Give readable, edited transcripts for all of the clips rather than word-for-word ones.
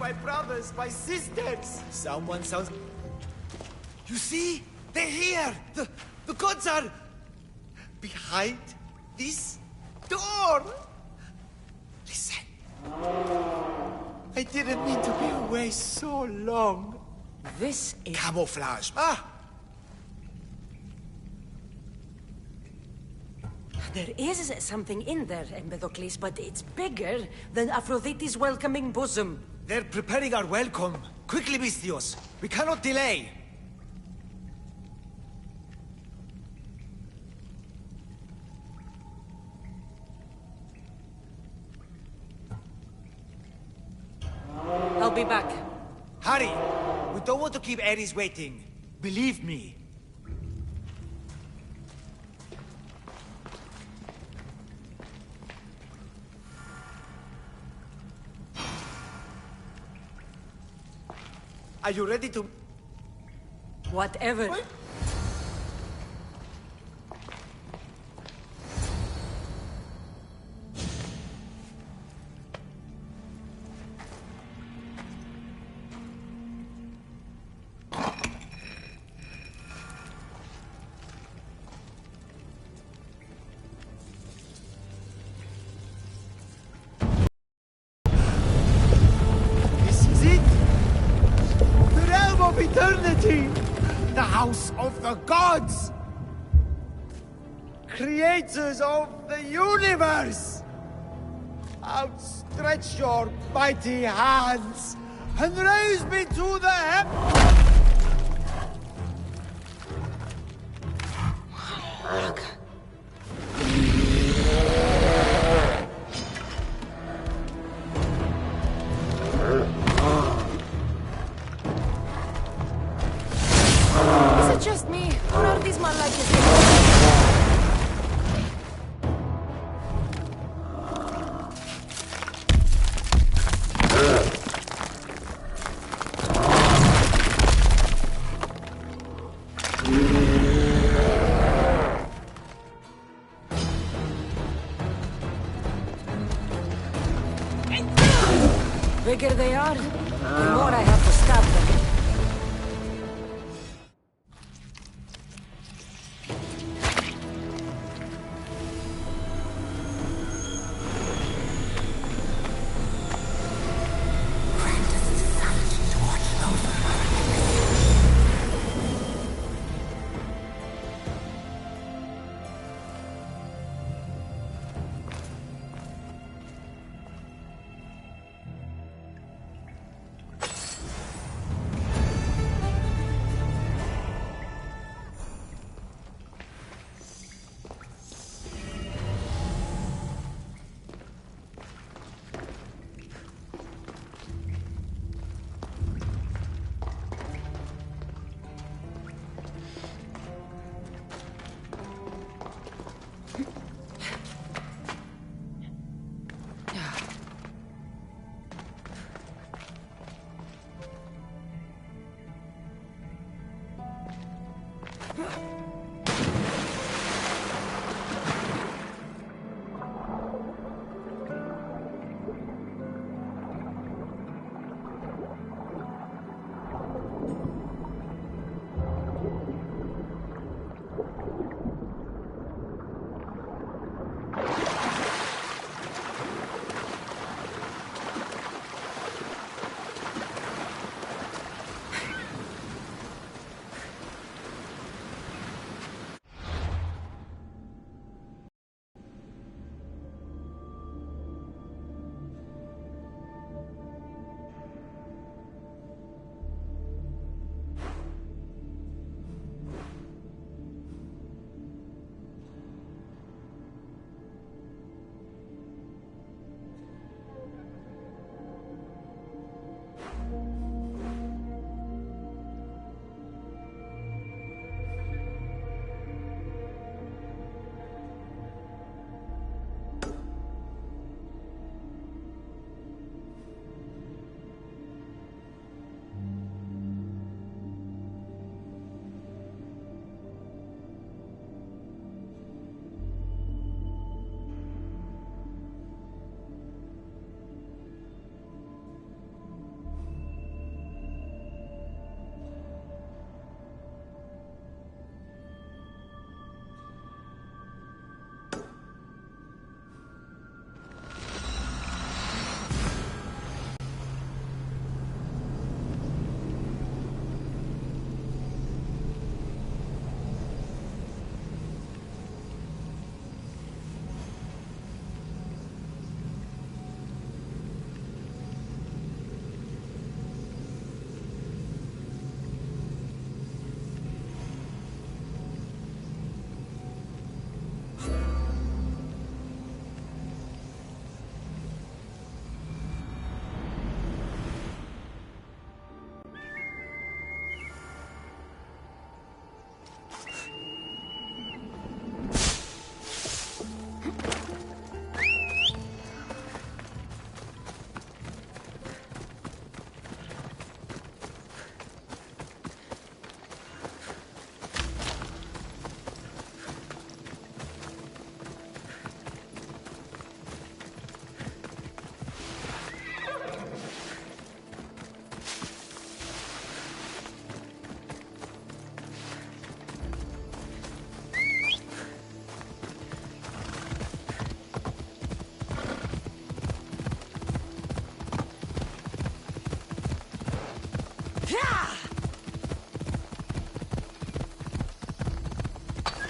my brothers, my sisters! Someone sounds... You see? They're here! The gods are... behind this door! Listen. I didn't mean to be away so long. This is... Camouflage. There is something in there, Empedocles, but it's bigger than Aphrodite's welcoming bosom. They're preparing our welcome. Quickly, Misthios. We cannot delay. I'll be back. Hurry! We don't want to keep Ares waiting. Believe me. Are you ready to... Whatever. What? Eternity! The house of the gods! Creators of the universe! Outstretch your mighty hands and raise me to the heavens! Just me, or are these Malakas? Bigger they are, the more I have to stab them.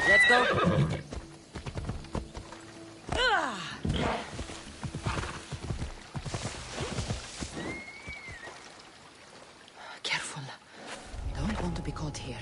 Let's go. Careful. Don't want to be caught here.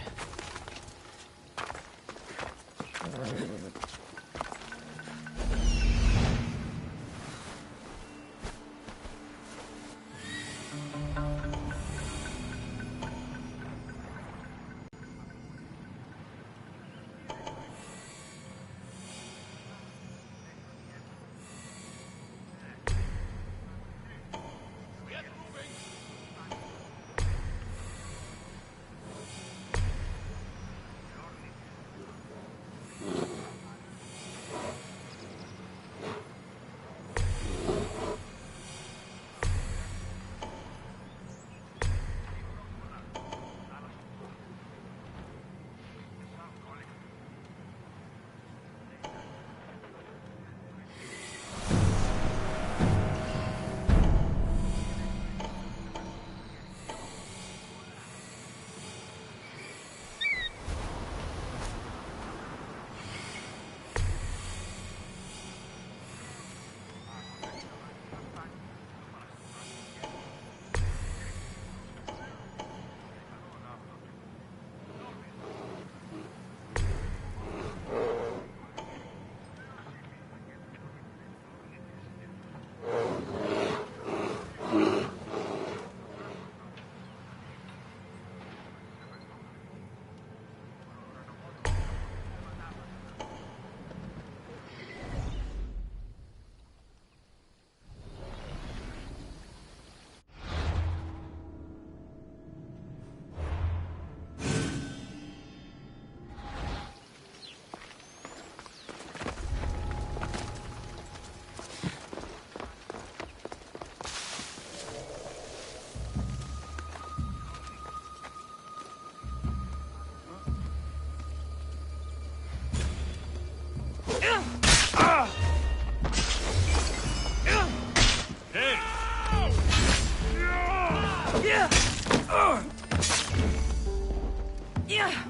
Yeah!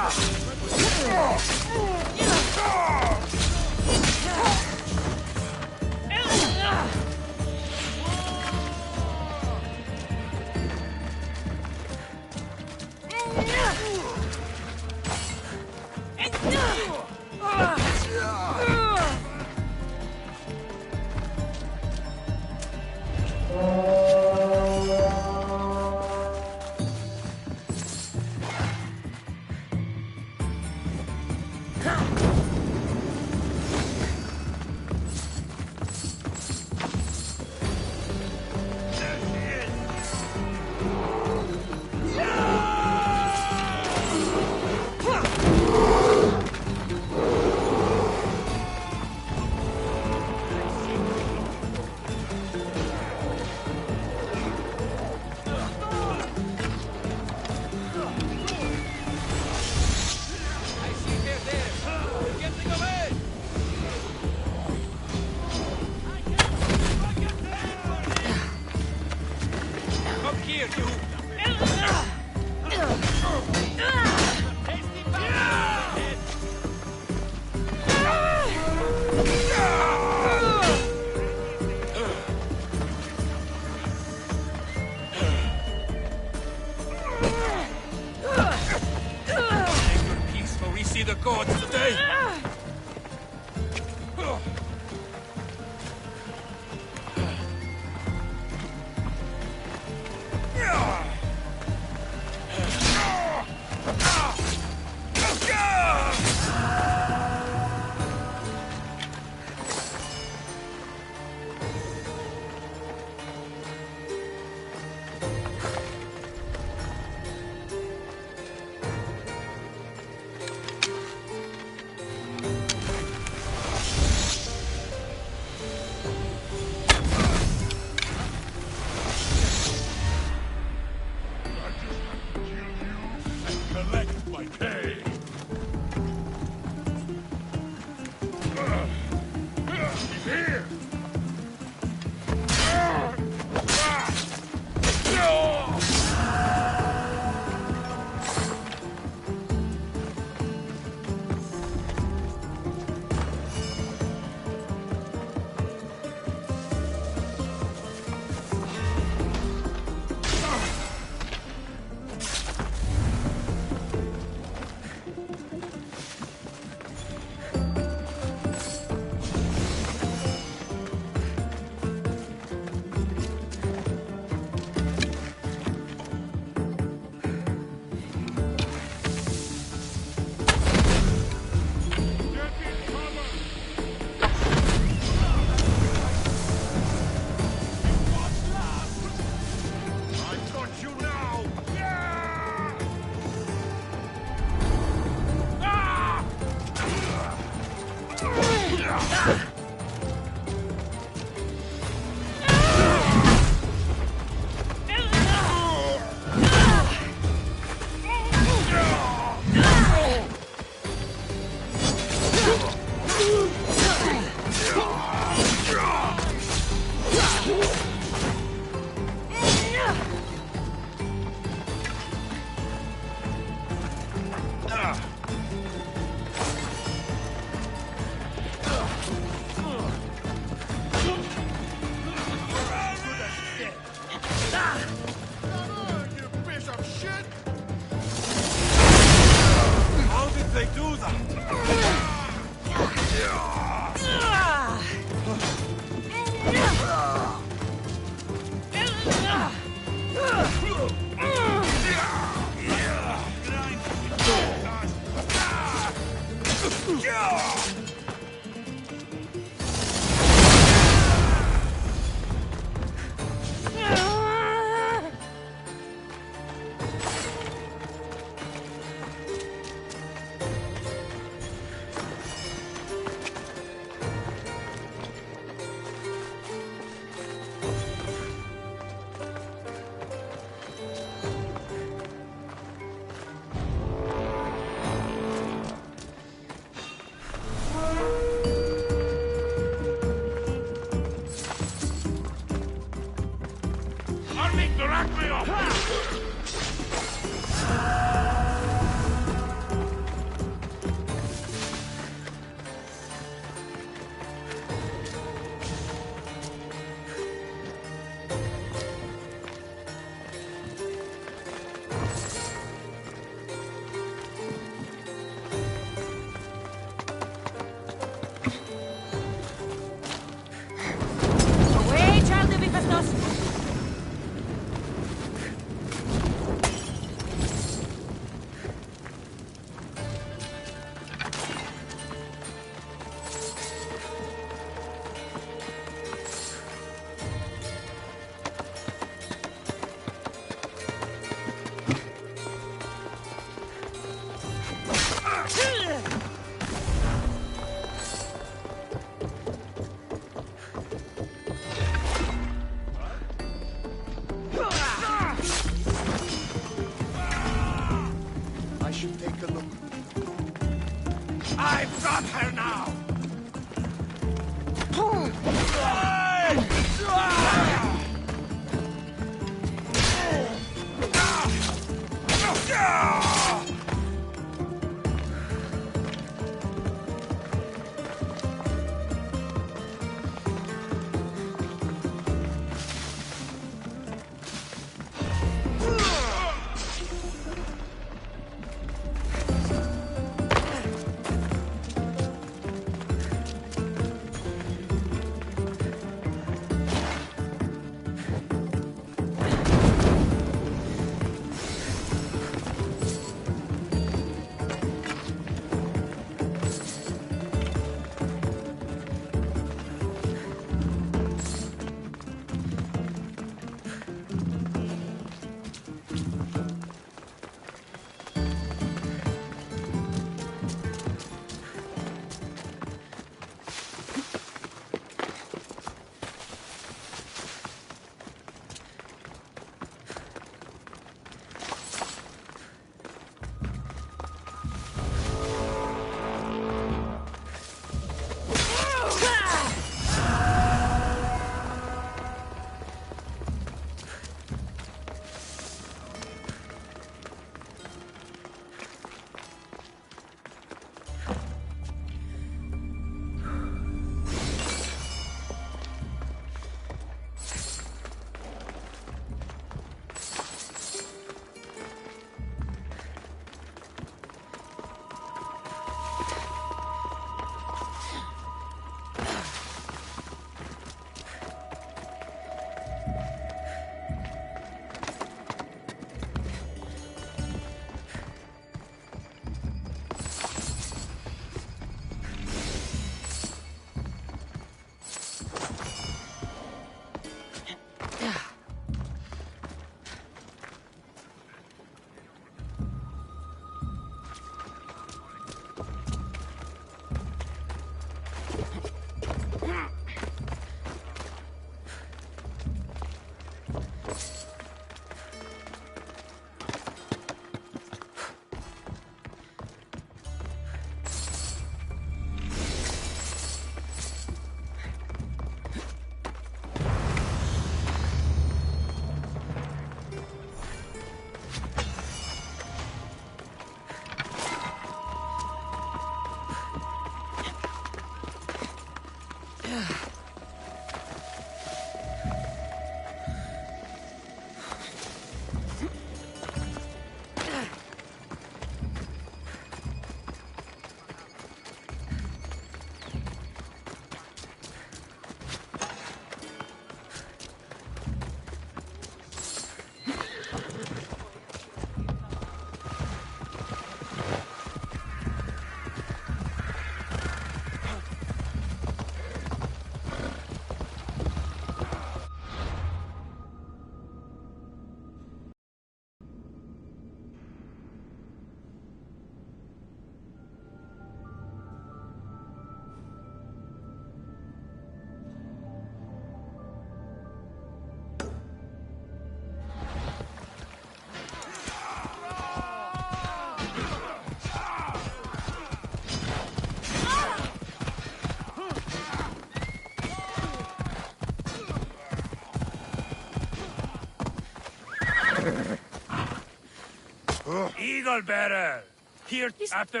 Eagle bearer! Here after...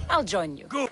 I'll join you. Go!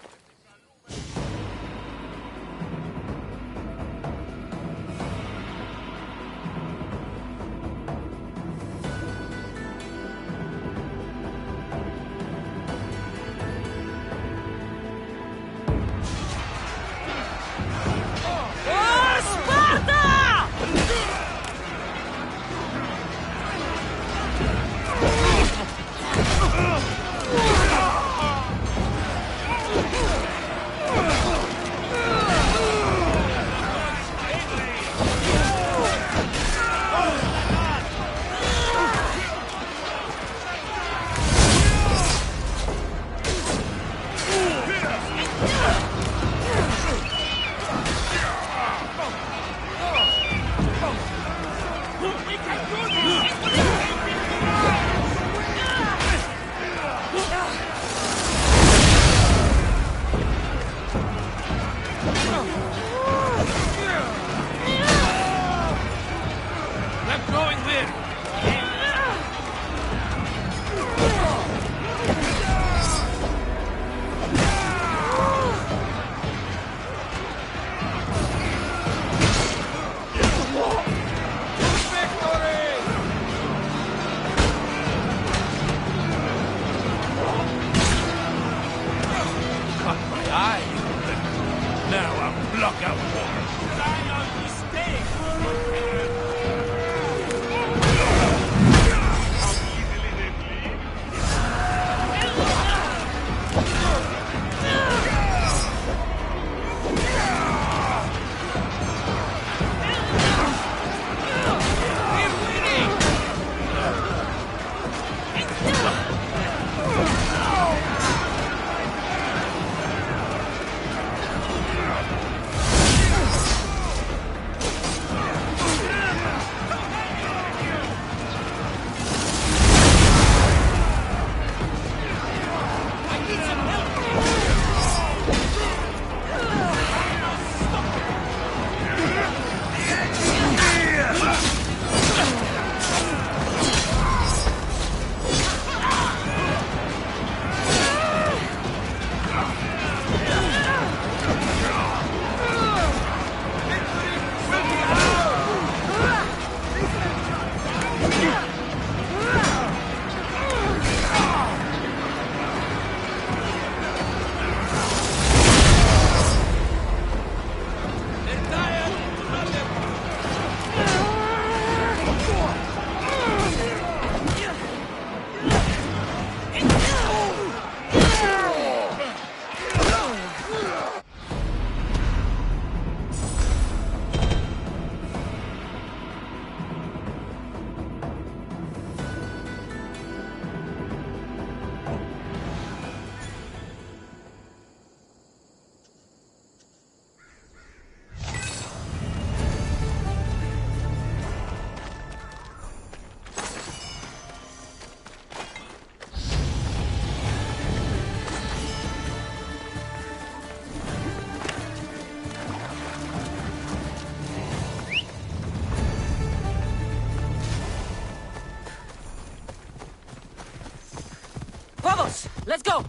Let's go!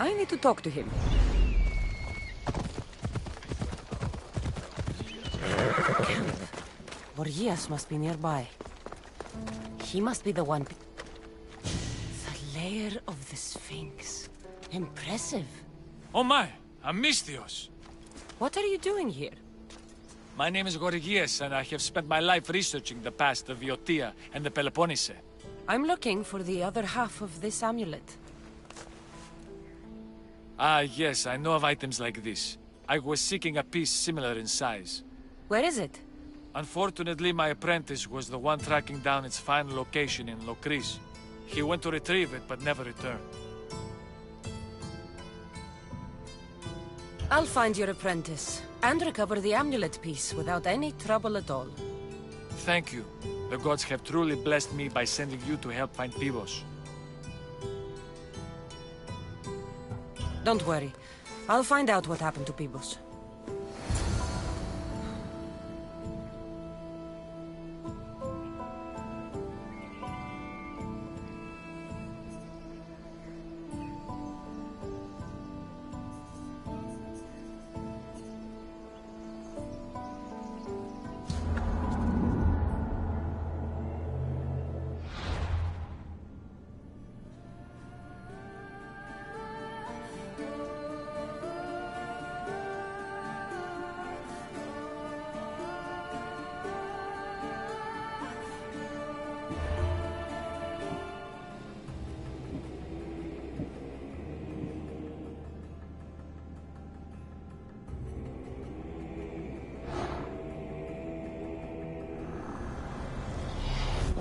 I need to talk to him. Camp. Gorgias must be nearby. He must be the one... The lair of the Sphinx. Impressive. Oh my, Amistios! What are you doing here? My name is Gorgias, and I have spent my life researching the past of Viotia and the Peloponnese. I'm looking for the other half of this amulet. Ah, yes, I know of items like this. I was seeking a piece similar in size. Where is it? Unfortunately, my apprentice was the one tracking down its final location in Locris. He went to retrieve it, but never returned. I'll find your apprentice, and recover the amulet piece without any trouble at all. Thank you. The gods have truly blessed me by sending you to help find Pibos. Don't worry. I'll find out what happened to Pibos.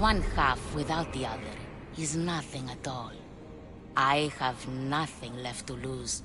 One half without the other is nothing at all. I have nothing left to lose.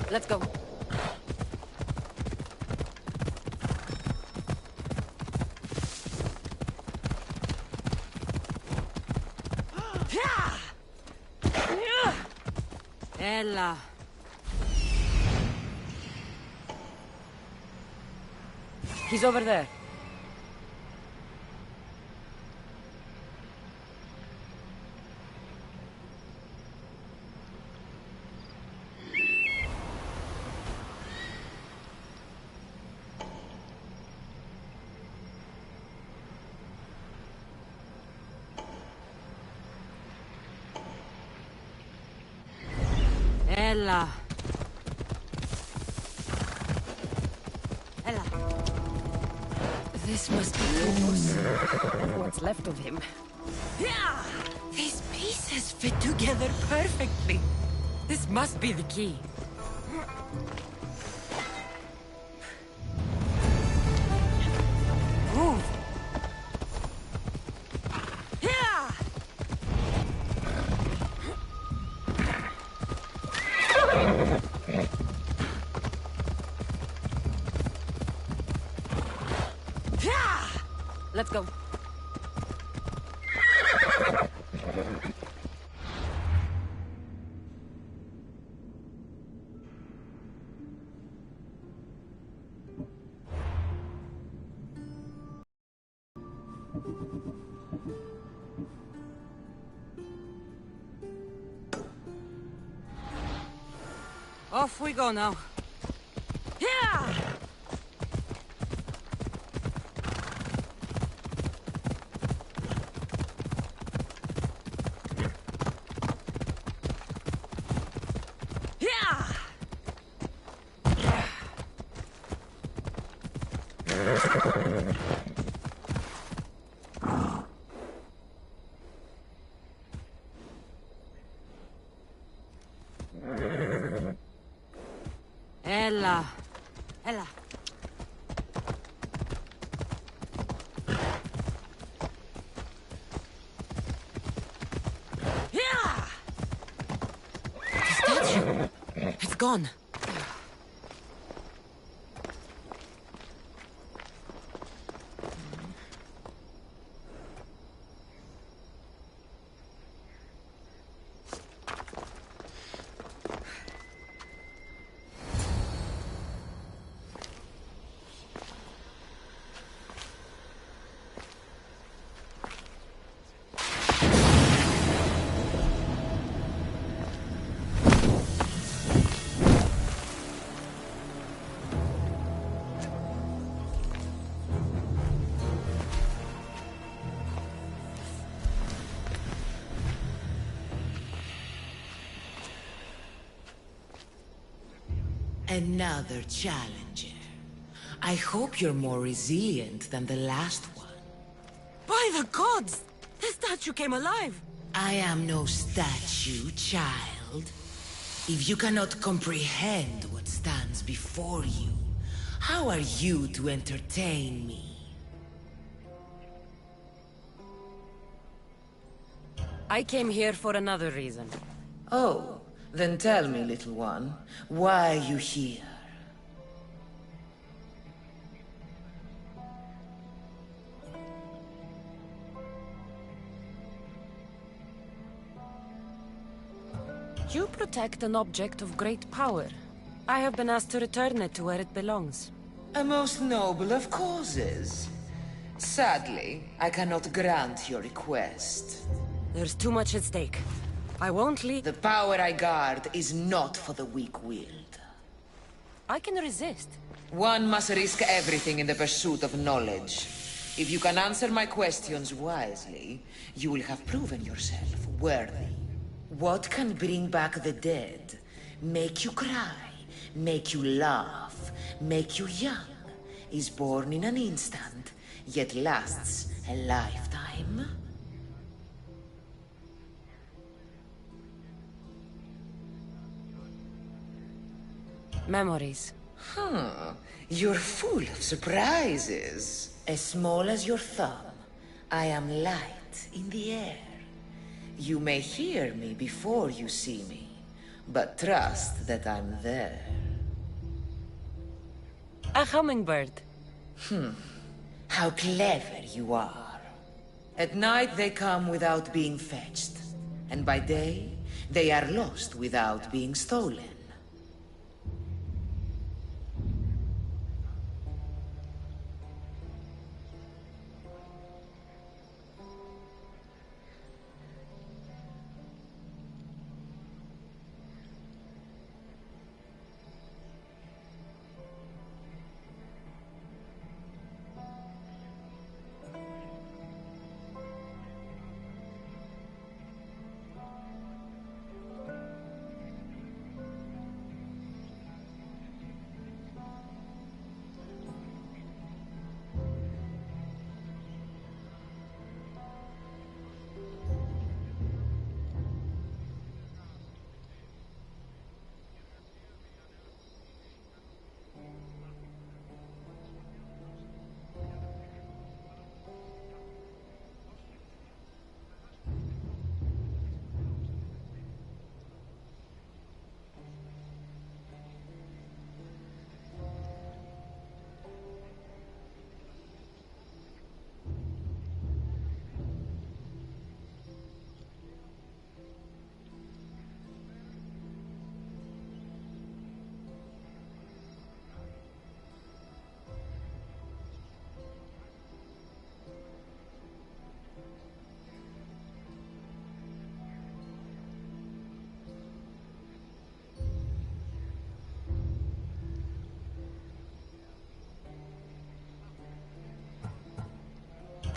Let's go. Ella. He's over there. Ella. Ella. This must be Pibos. What's left of him. Yeah! These pieces fit together perfectly. This must be the key. Move. Yeah! Let's go. Off we go now. Yeah! Yeah! Ella. Ella. Yeah! The statue. It's gone. Another challenger. I hope you're more resilient than the last one. By the gods! The statue came alive! I am no statue, child. If you cannot comprehend what stands before you, how are you to entertain me? I came here for another reason. Oh, then tell me, little one, why are you here? You protect an object of great power. I have been asked to return it to where it belongs. A most noble of causes. Sadly, I cannot grant your request. There's too much at stake. I won't leave. The power I guard is not for the weak-willed. I can resist. One must risk everything in the pursuit of knowledge. If you can answer my questions wisely, you will have proven yourself worthy. What can bring back the dead, make you cry, make you laugh, make you young, is born in an instant, yet lasts a lifetime? Memories. You're full of surprises. As small as your thumb, I am light in the air. You may hear me before you see me, but trust that I'm there. A hummingbird. How clever you are. At night they come without being fetched, and by day they are lost without being stolen.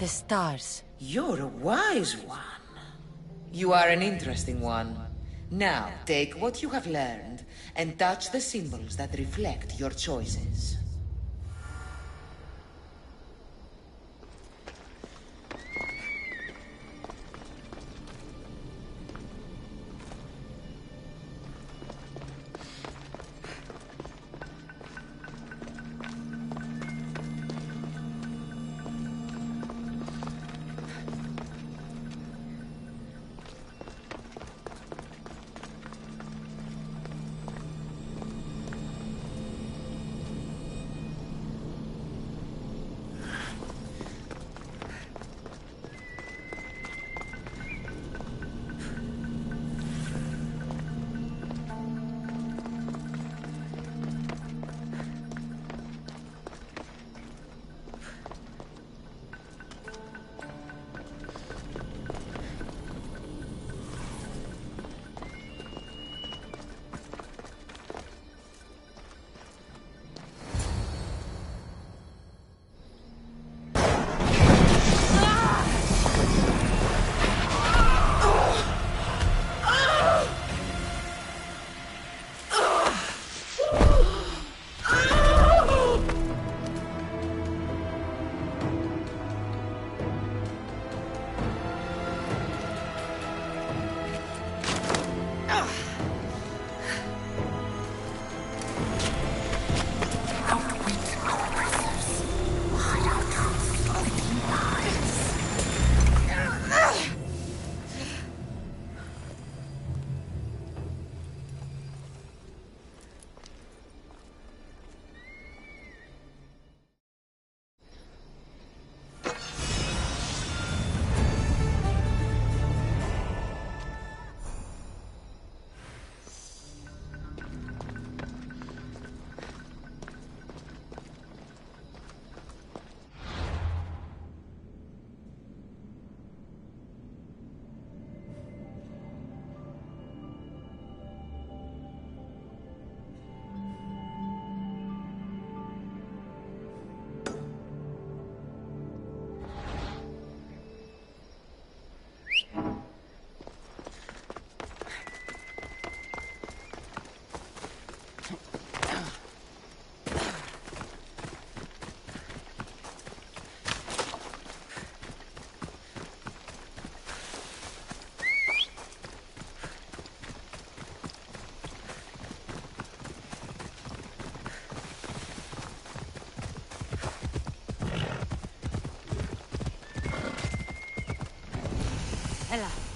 The stars. You're a wise one. You are an interesting one. Now, take what you have learned and touch the symbols that reflect your choices. Έλα.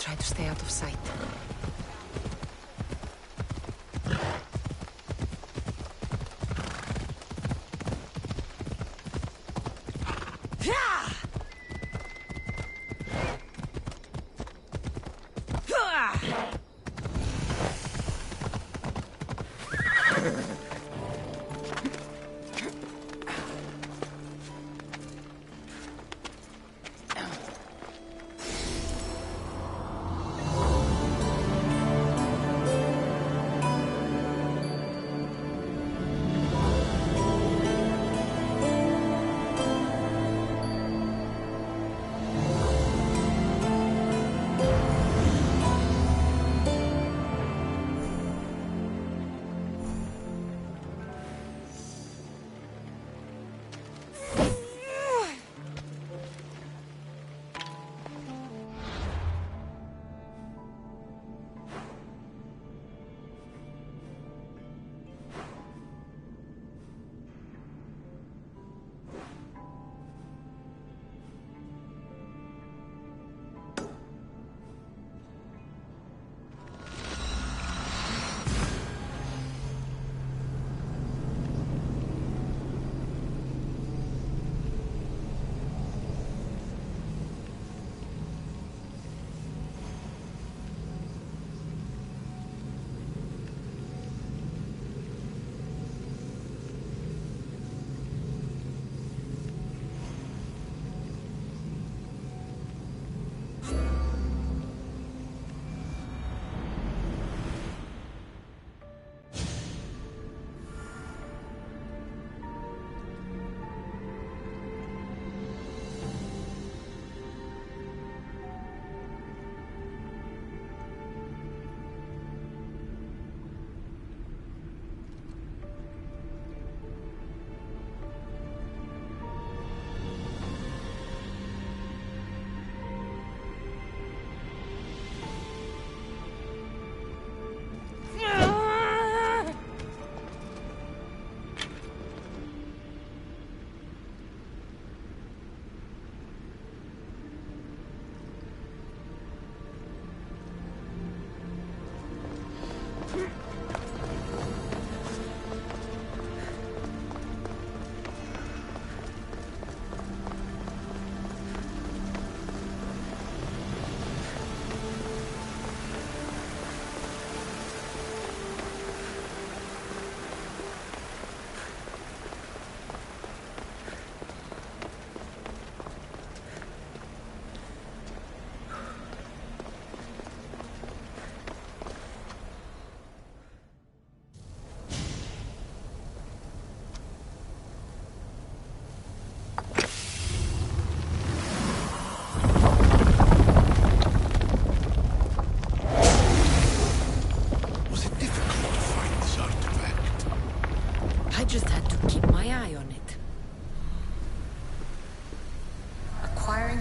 try to stay out of sight.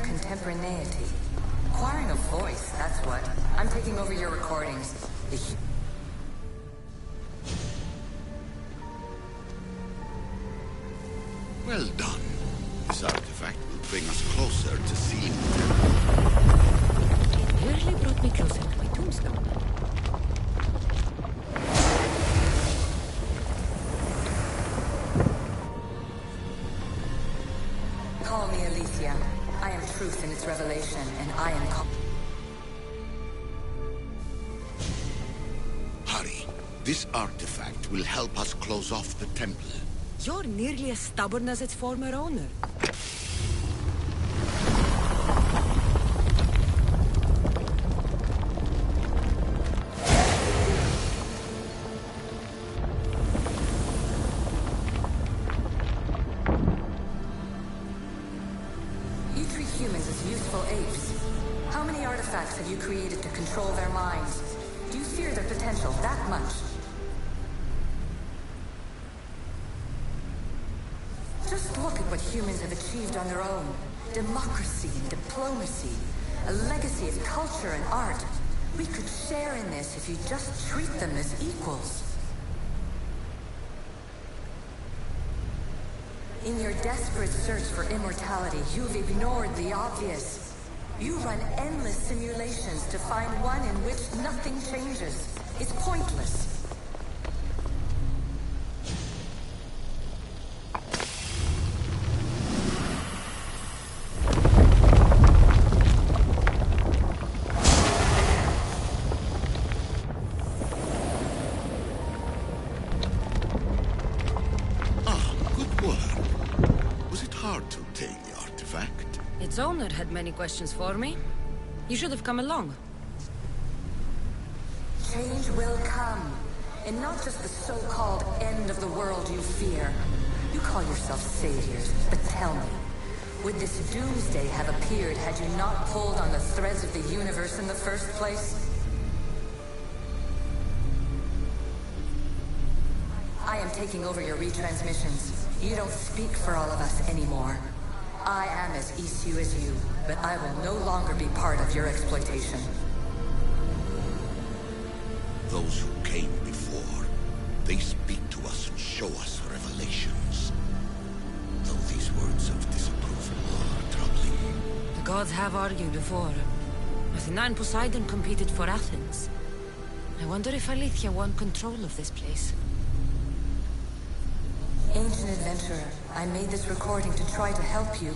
Contemporaneity. Acquiring a voice, that's what. I'm taking over your recordings. Well done. This artifact will bring us closer to seeing them. It nearly brought me closer to my tombstone. Call me Alicia. I am truth in its revelation, and I am... Hurry. This artifact will help us close off the temple. You're nearly as stubborn as its former owner. You treat humans as useful apes. How many artifacts have you created to control their minds? Do you fear their potential that much? Just look at what humans have achieved on their own. Democracy and diplomacy. A legacy of culture and art. We could share in this if you just treat them as equals. In your desperate search for immortality, you've ignored the obvious. You run endless simulations to find one in which nothing changes. It's pointless. Its owner had many questions for me. You should have come along. Change will come. And not just the so-called end of the world you fear. You call yourself saviors, but tell me, would this doomsday have appeared had you not pulled on the threads of the universe in the first place? I am taking over your retransmissions. You don't speak for all of us anymore. I am as issue as you, but I will no longer be part of your exploitation. Those who came before, they speak to us and show us revelations. Though these words of disapproval are troubling. The gods have argued before. Athena and Poseidon competed for Athens. I wonder if Alethea won control of this place. Ancient adventurer, I made this recording to try to help you.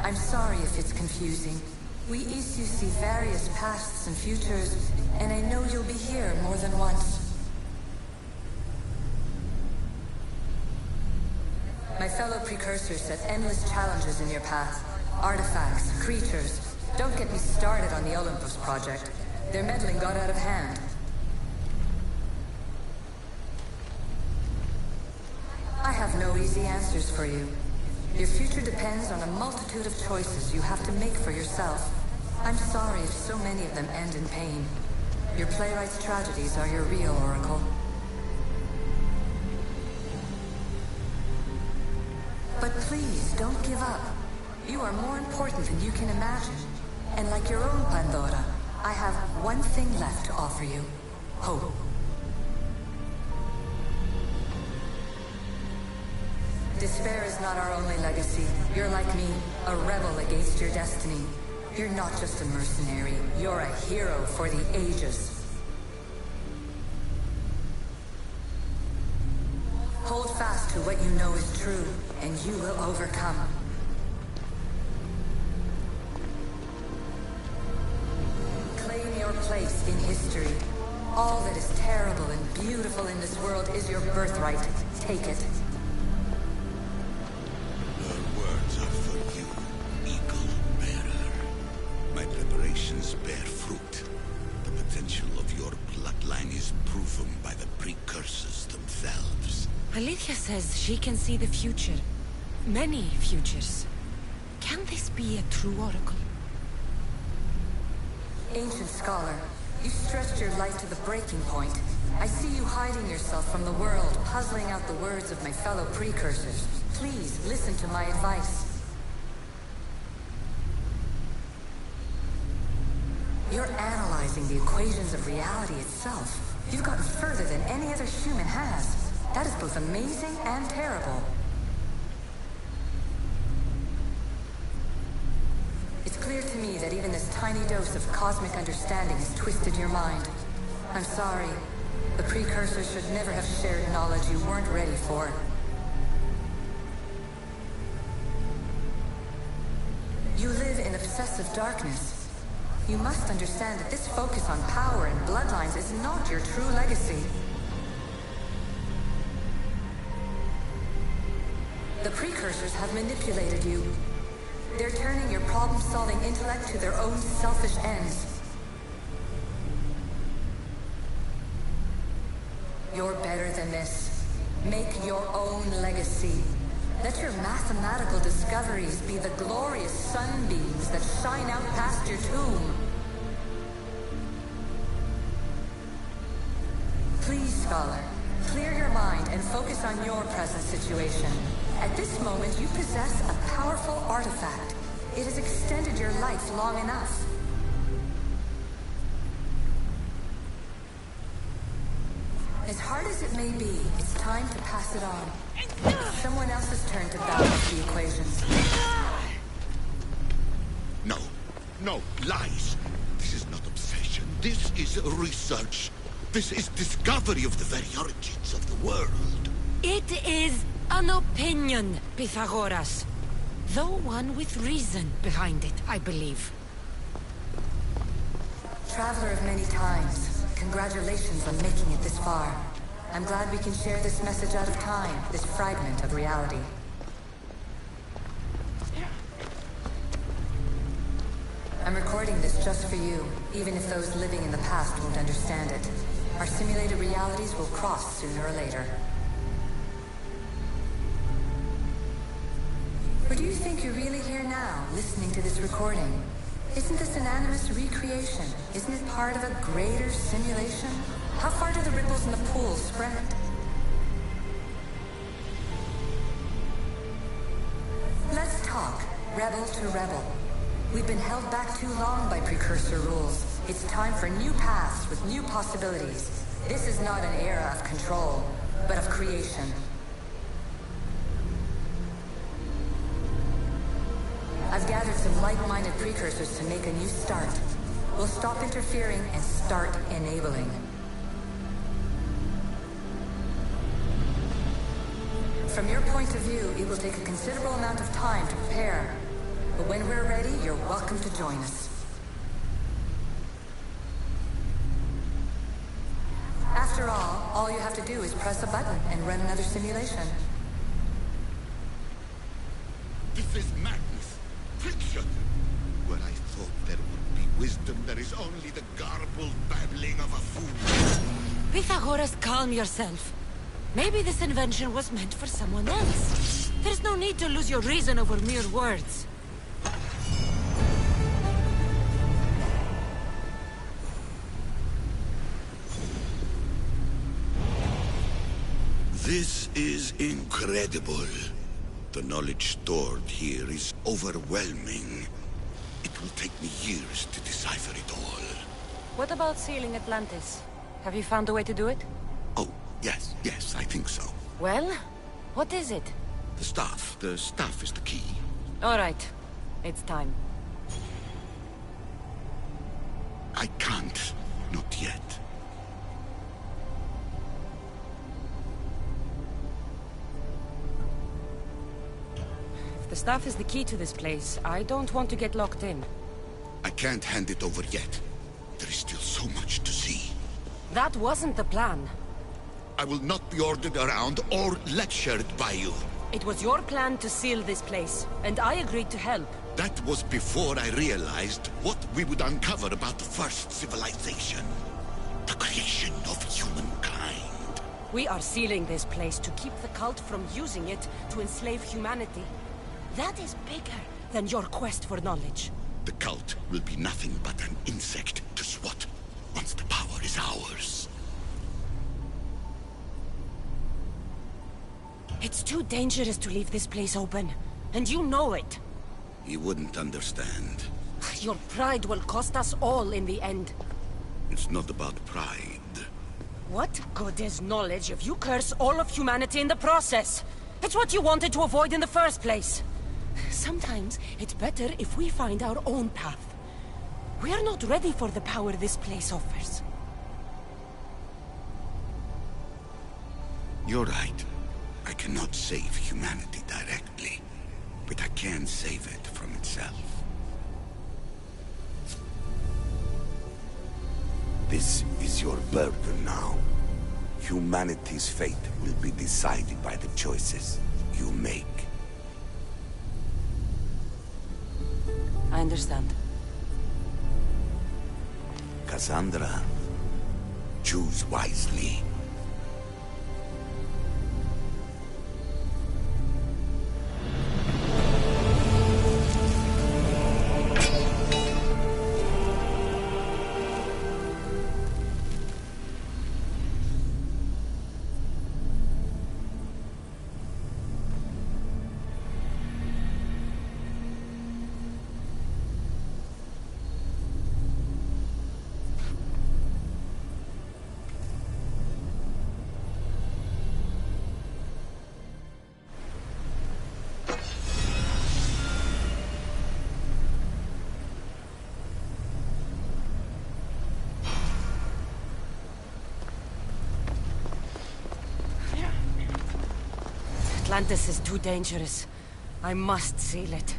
I'm sorry if it's confusing. We issue see various pasts and futures, and I know you'll be here more than once. My fellow precursors set endless challenges in your path. Artifacts, creatures. Don't get me started on the Olympus project. Their meddling got out of hand. I have no easy answers for you. Your future depends on a multitude of choices you have to make for yourself. I'm sorry if so many of them end in pain. Your playwright's tragedies are your real oracle. But please, don't give up. You are more important than you can imagine. And like your own Pandora, I have one thing left to offer you. Hope. Despair is not our only legacy. You're like me, a rebel against your destiny. You're not just a mercenary, you're a hero for the ages. Hold fast to what you know is true, and you will overcome. Claim your place in history. All that is terrible and beautiful in this world is your birthright. Take it. Bear fruit. The potential of your bloodline is proven by the precursors themselves. Alethea says she can see the future. Many futures. Can this be a true oracle? Ancient scholar, you stretched your light to the breaking point. I see you hiding yourself from the world, puzzling out the words of my fellow precursors. Please, listen to my advice. You're analyzing the equations of reality itself. You've gotten further than any other human has. That is both amazing and terrible. It's clear to me that even this tiny dose of cosmic understanding has twisted your mind. I'm sorry. The precursors should never have shared knowledge you weren't ready for. You live in obsessive darkness. You must understand that this focus on power and bloodlines is not your true legacy. The precursors have manipulated you. They're turning your problem-solving intellect to their own selfish ends. You're better than this. Make your own legacy. Let your mathematical discoveries be the glorious sunbeams that shine out past your tomb. Please, scholar, clear your mind and focus on your present situation. At this moment, you possess a powerful artifact. It has extended your life long enough. As hard as it may be, it's time to pass it on. It's someone else's turn to balance the equations. No. No, lies. This is not obsession. This is research. This is discovery of the very origins of the world. It is an opinion, Pythagoras. Though one with reason behind it, I believe. Traveler of many times, congratulations on making it this far. I'm glad we can share this message out of time, this fragment of reality. I'm recording this just for you, even if those living in the past won't understand it. Our simulated realities will cross sooner or later. Or do you think you're really here now, listening to this recording? Isn't this an animus recreation? Isn't it part of a greater simulation? How far do the ripples in the pool spread? Let's talk, rebel to rebel. We've been held back too long by precursor rules. It's time for new paths with new possibilities. This is not an era of control, but of creation. I've gathered some like-minded precursors to make a new start. We'll stop interfering and start enabling. From your point of view, it will take a considerable amount of time to prepare. But when we're ready, you're welcome to join us. After all you have to do is press a button and run another simulation. This is madness. Fiction. Where I thought there would be wisdom, there is only the garbled babbling of a fool. Pythagoras, calm yourself. Maybe this invention was meant for someone else. There's no need to lose your reason over mere words. This is incredible. The knowledge stored here is overwhelming. It will take me years to decipher it all. What about sealing Atlantis? Have you found a way to do it? Oh, yes, I think so. Well, what is it? The staff is the key. All right, it's time. I can't, not yet. The staff is the key to this place. I don't want to get locked in. I can't hand it over yet. There is still so much to see. That wasn't the plan. I will not be ordered around or lectured by you. It was your plan to seal this place, and I agreed to help. That was before I realized what we would uncover about the first civilization. The creation of humankind. We are sealing this place to keep the cult from using it to enslave humanity. That is bigger than your quest for knowledge. The cult will be nothing but an insect to swat once the power is ours. It's too dangerous to leave this place open, and you know it. You wouldn't understand. Your pride will cost us all in the end. It's not about pride. What good is knowledge if you curse all of humanity in the process? It's what you wanted to avoid in the first place. Sometimes it's better if we find our own path. We are not ready for the power this place offers. You're right. I cannot save humanity directly, but I can save it from itself. This is your burden now. Humanity's fate will be decided by the choices you make. I understand. Cassandra, choose wisely. Atlantis is too dangerous. I must seal it.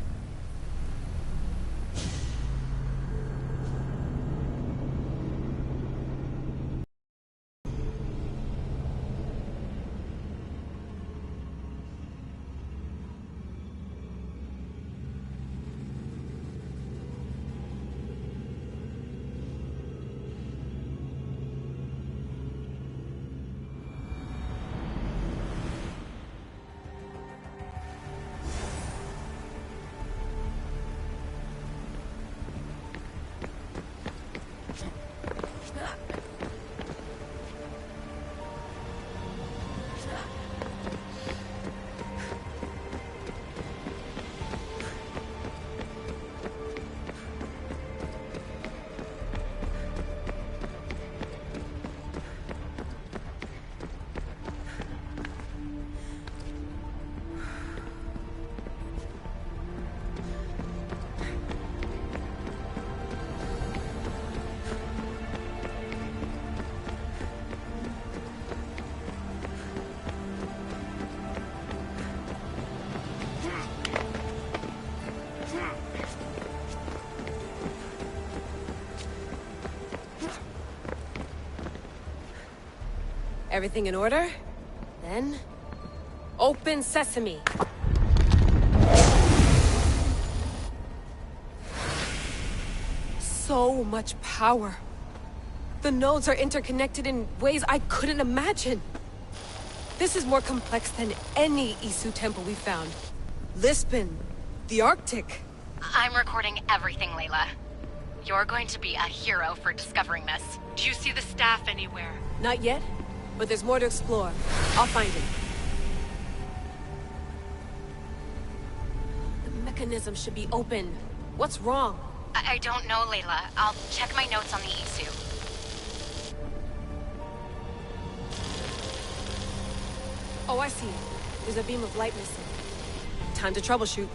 Everything in order? Then... open sesame! So much power. The nodes are interconnected in ways I couldn't imagine. This is more complex than any Isu temple we found. Lisbon, the Arctic. I'm recording everything, Layla. You're going to be a hero for discovering this. Do you see the staff anywhere? Not yet, but there's more to explore. I'll find it. The mechanism should be open. What's wrong? I don't know, Layla. I'll check my notes on the Isu. Oh, I see. There's a beam of light missing. Time to troubleshoot.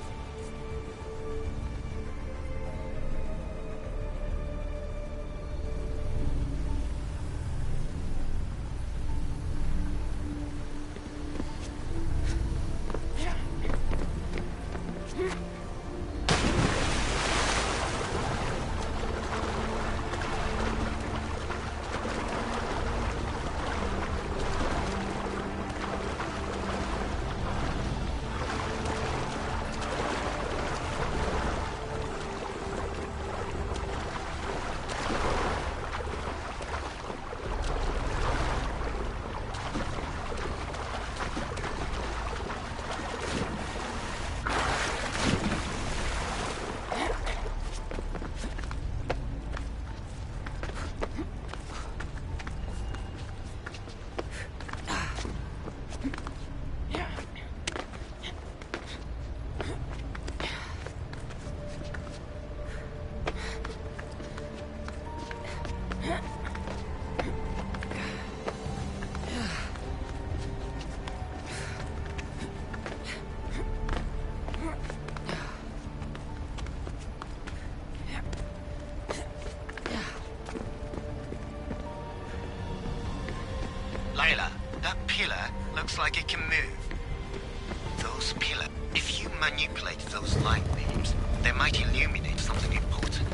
Layla, that pillar looks like it can move. Those pillars, if you manipulate those light beams, they might illuminate something important.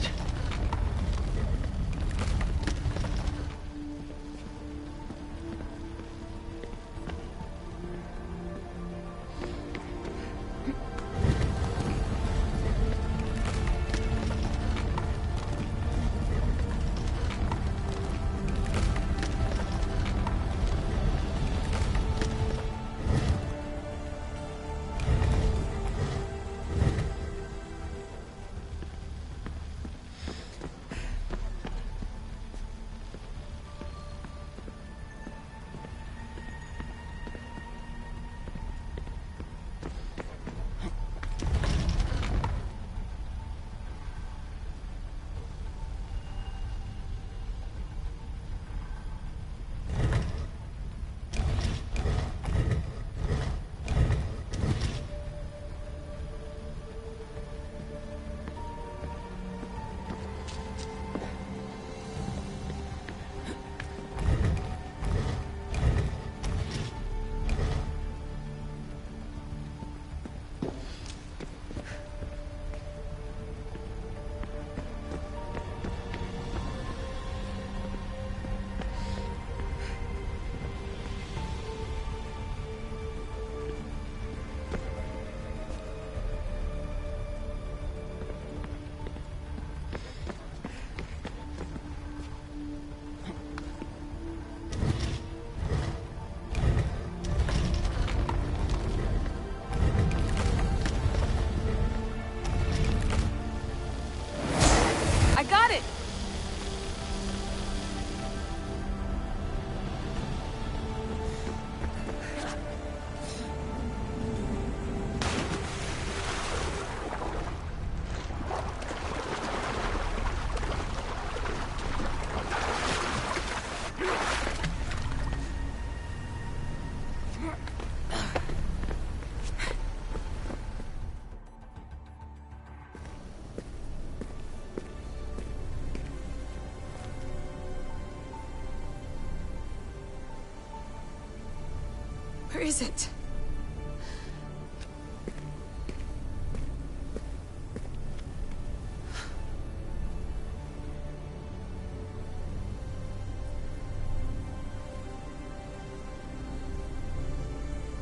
is it?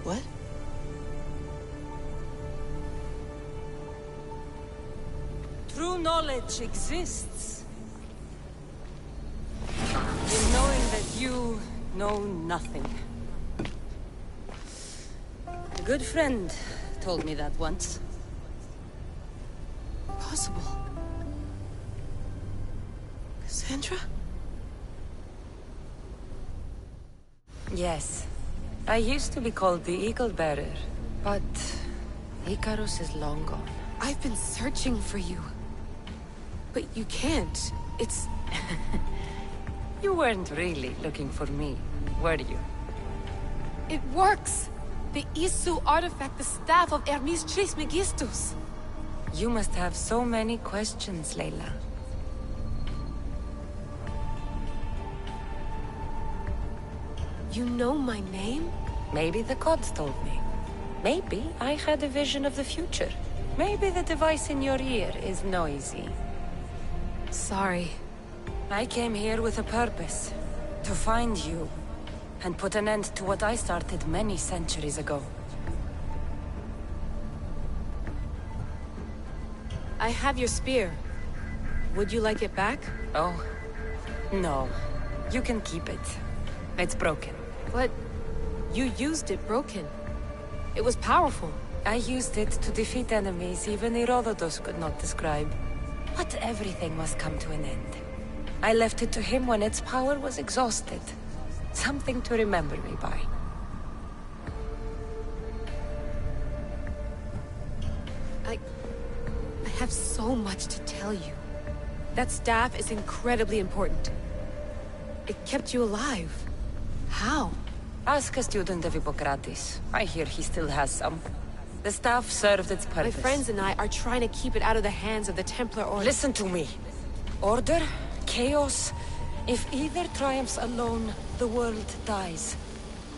What? True knowledge exists. In knowing that you know nothing. A good friend told me that once. Possible. Cassandra? Yes. I used to be called the Eagle Bearer, but Icarus is long gone. I've been searching for you. But you can't. It's... You weren't really looking for me, were you? It works! The Isu artifact, the staff of Hermes Trismegistus. You must have so many questions, Layla. You know my name? Maybe the gods told me. Maybe I had a vision of the future. Maybe the device in your ear is noisy. Sorry. I came here with a purpose. To find you. And put an end to what I started many centuries ago. I have your spear. Would you like it back? Oh. No. You can keep it. It's broken. But... you used it broken. It was powerful. I used it to defeat enemies even Herodotus could not describe. But everything must come to an end. I left it to him when its power was exhausted. Something to remember me by. I have so much to tell you. That staff is incredibly important. It kept you alive. How? Ask a student of Hippocrates. I hear he still has some. The staff served its purpose. My friends and I are trying to keep it out of the hands of the Templar Order. Listen to me. Order, chaos. If either triumphs alone, the world dies.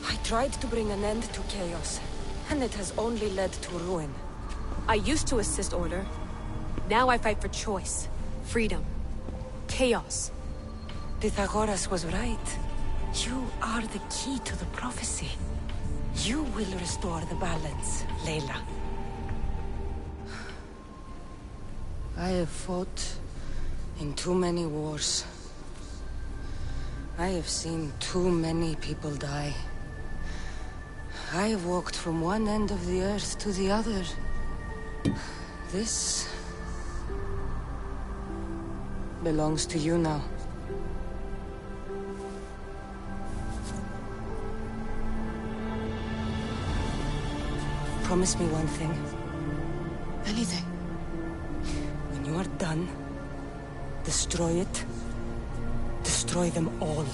I tried to bring an end to chaos, and it has only led to ruin. I used to assist Order. Now I fight for choice, freedom, chaos. Pythagoras was right. You are the key to the prophecy. You will restore the balance, Layla. I have fought in too many wars. I have seen too many people die. I have walked from one end of the earth to the other. This belongs to you now. Promise me one thing. Anything. When you are done, destroy it. Destroy them all.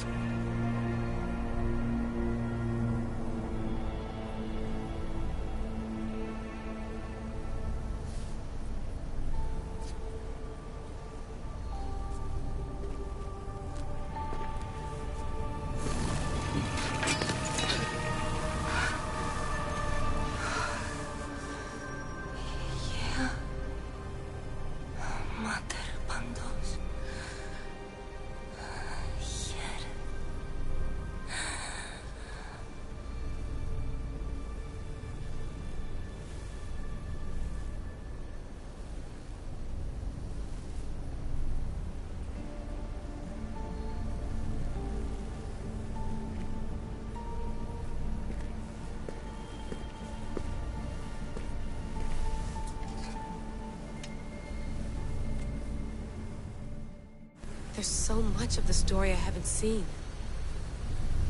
There's so much of the story I haven't seen.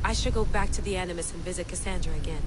I should go back to the Animus and visit Cassandra again.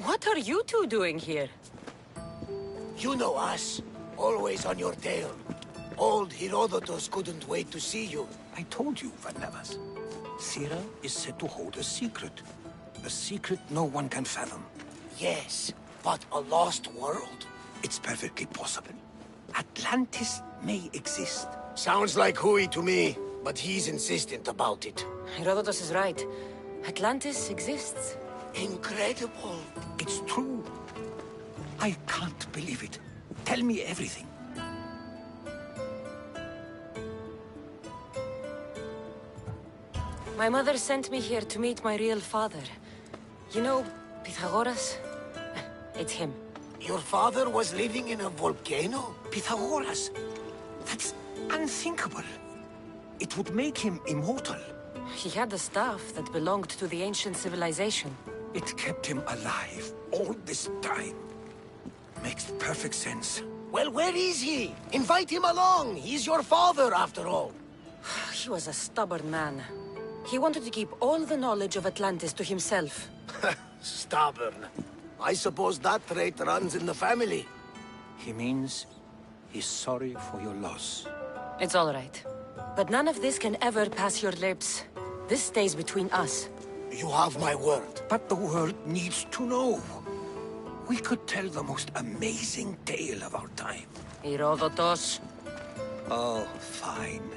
What are you two doing here? You know us. Always on your tail. Old Herodotus couldn't wait to see you. I told you, Varnavas. Thera is said to hold a secret. A secret no one can fathom. Yes, but a lost world? It's perfectly possible. Atlantis may exist. Sounds like Hui to me, but he's insistent about it. Herodotus is right. Atlantis exists. Incredible. It's true. I can't believe it. Tell me everything. My mother sent me here to meet my real father. You know, Pythagoras? It's him. Your father was living in a volcano? Pythagoras? That's unthinkable. It would make him immortal. He had the staff that belonged to the ancient civilization. It kept him alive all this time. Makes perfect sense. Well, where is he? Invite him along. He's your father, after all. He was a stubborn man. He wanted to keep all the knowledge of Atlantis to himself. Stubborn. I suppose that trait runs in the family. He means he's sorry for your loss. It's all right. But none of this can ever pass your lips. This stays between us. You have my word. But the world needs to know. We could tell the most amazing tale of our time. Herodotus. Oh, fine.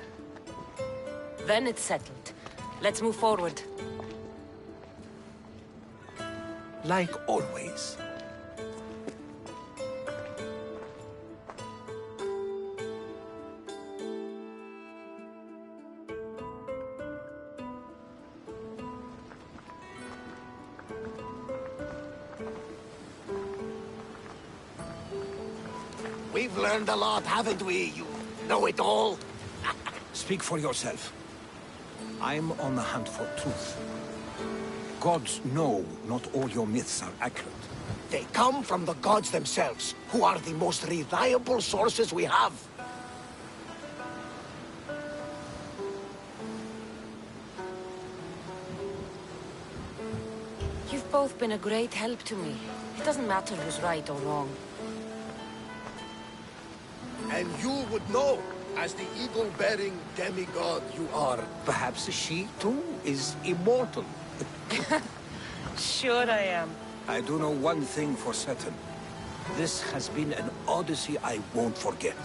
Then it's settled. Let's move forward. Like always. We've learned a lot, haven't we? You know it all. Speak for yourself. I'm on the hunt for truth. Gods know not all your myths are accurate. They come from the gods themselves, who are the most reliable sources we have. You've both been a great help to me. It doesn't matter who's right or wrong. And you would know, as the eagle-bearing demigod you are. Perhaps she, too, is immortal. Sure I am. I do know one thing for certain. This has been an Odyssey I won't forget.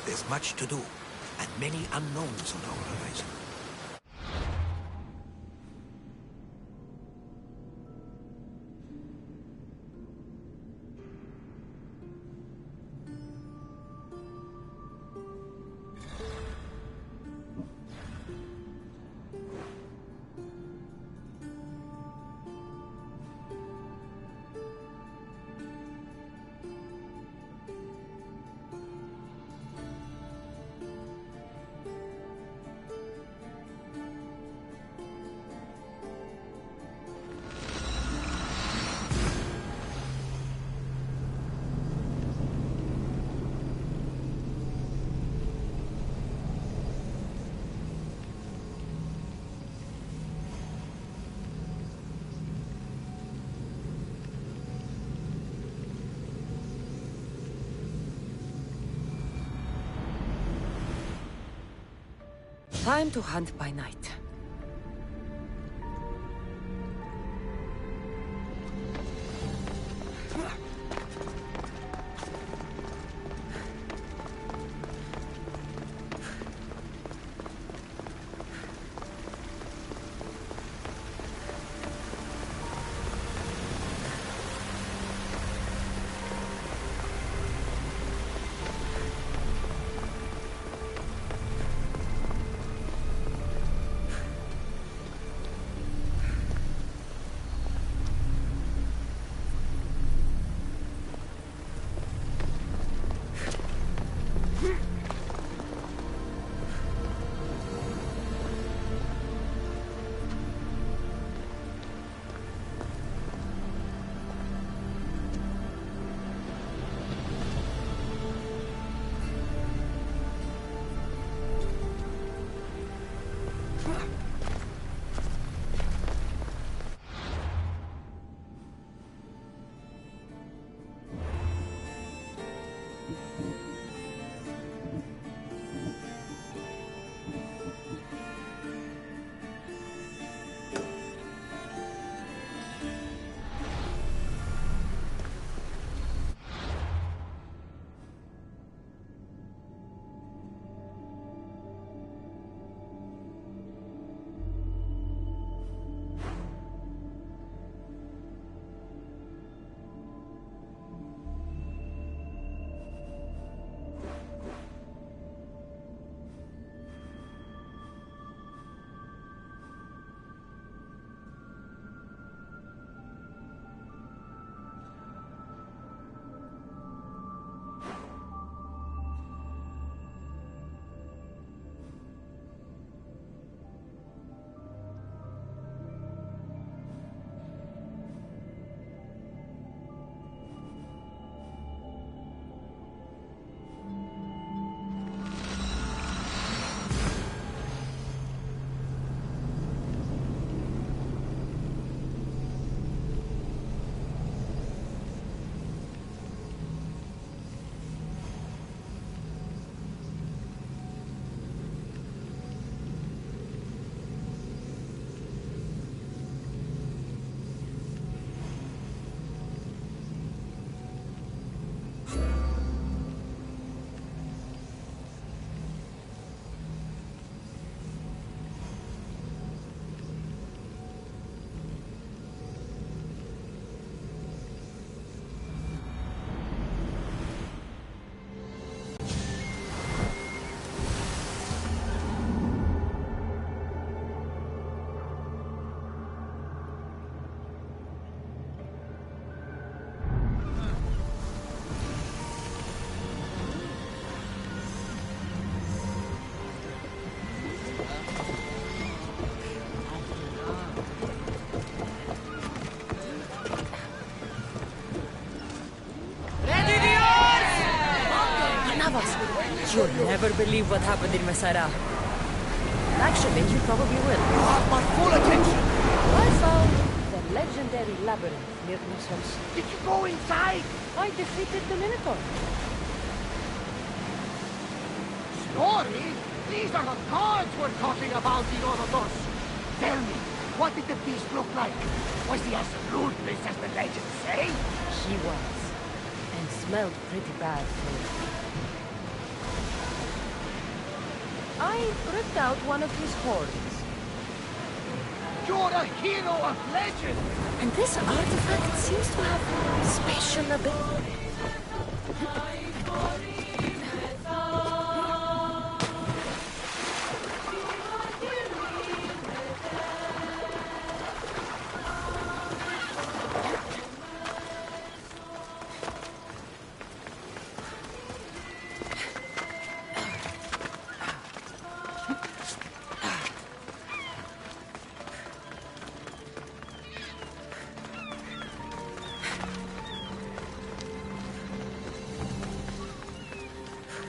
There's much to do, and many unknowns on our horizon. Time to hunt by night. You'll never believe what happened in Masara. Actually, you probably will. You have my full attention. I found the legendary labyrinth near Knossos. Did you go inside? I defeated the Minotaur. Story? These are the gods we're talking about, Herodotus. Tell me, what did the beast look like? Was he as ruthless as the legends say? He was. And smelled pretty bad, too. I ripped out one of his horns. You're a hero of legend! And this artifact seems to have special ability.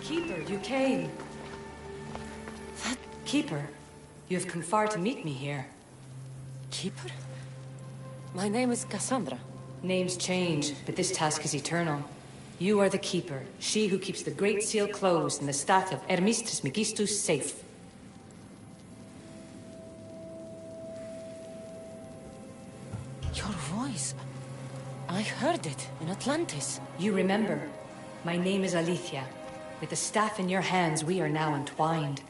Keeper, you came. Keeper, you have come far to meet me here. Keeper? My name is Cassandra. Names change, but this task is eternal. You are the Keeper, she who keeps the Great Seal closed and the staff of Hermes Trismegistus safe. Your voice. I heard it in Atlantis. You remember. My name is Alethea. With the staff in your hands, we are now entwined.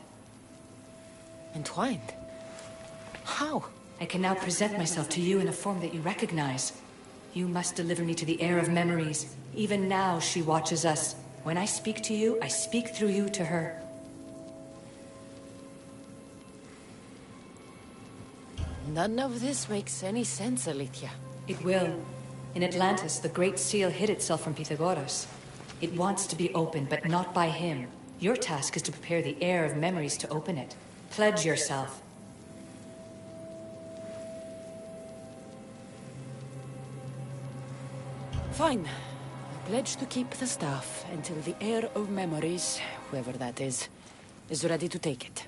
Entwined? How? I can now present myself to you in a form that you recognize. You must deliver me to the heir of memories. Even now, she watches us. When I speak to you, I speak through you to her. None of this makes any sense, Alethea. It will. In Atlantis, the Great Seal hid itself from Pythagoras. It wants to be opened, but not by him. Your task is to prepare the heir of memories to open it. Pledge yourself. Fine. I pledge to keep the staff until the heir of memories, whoever that is ready to take it.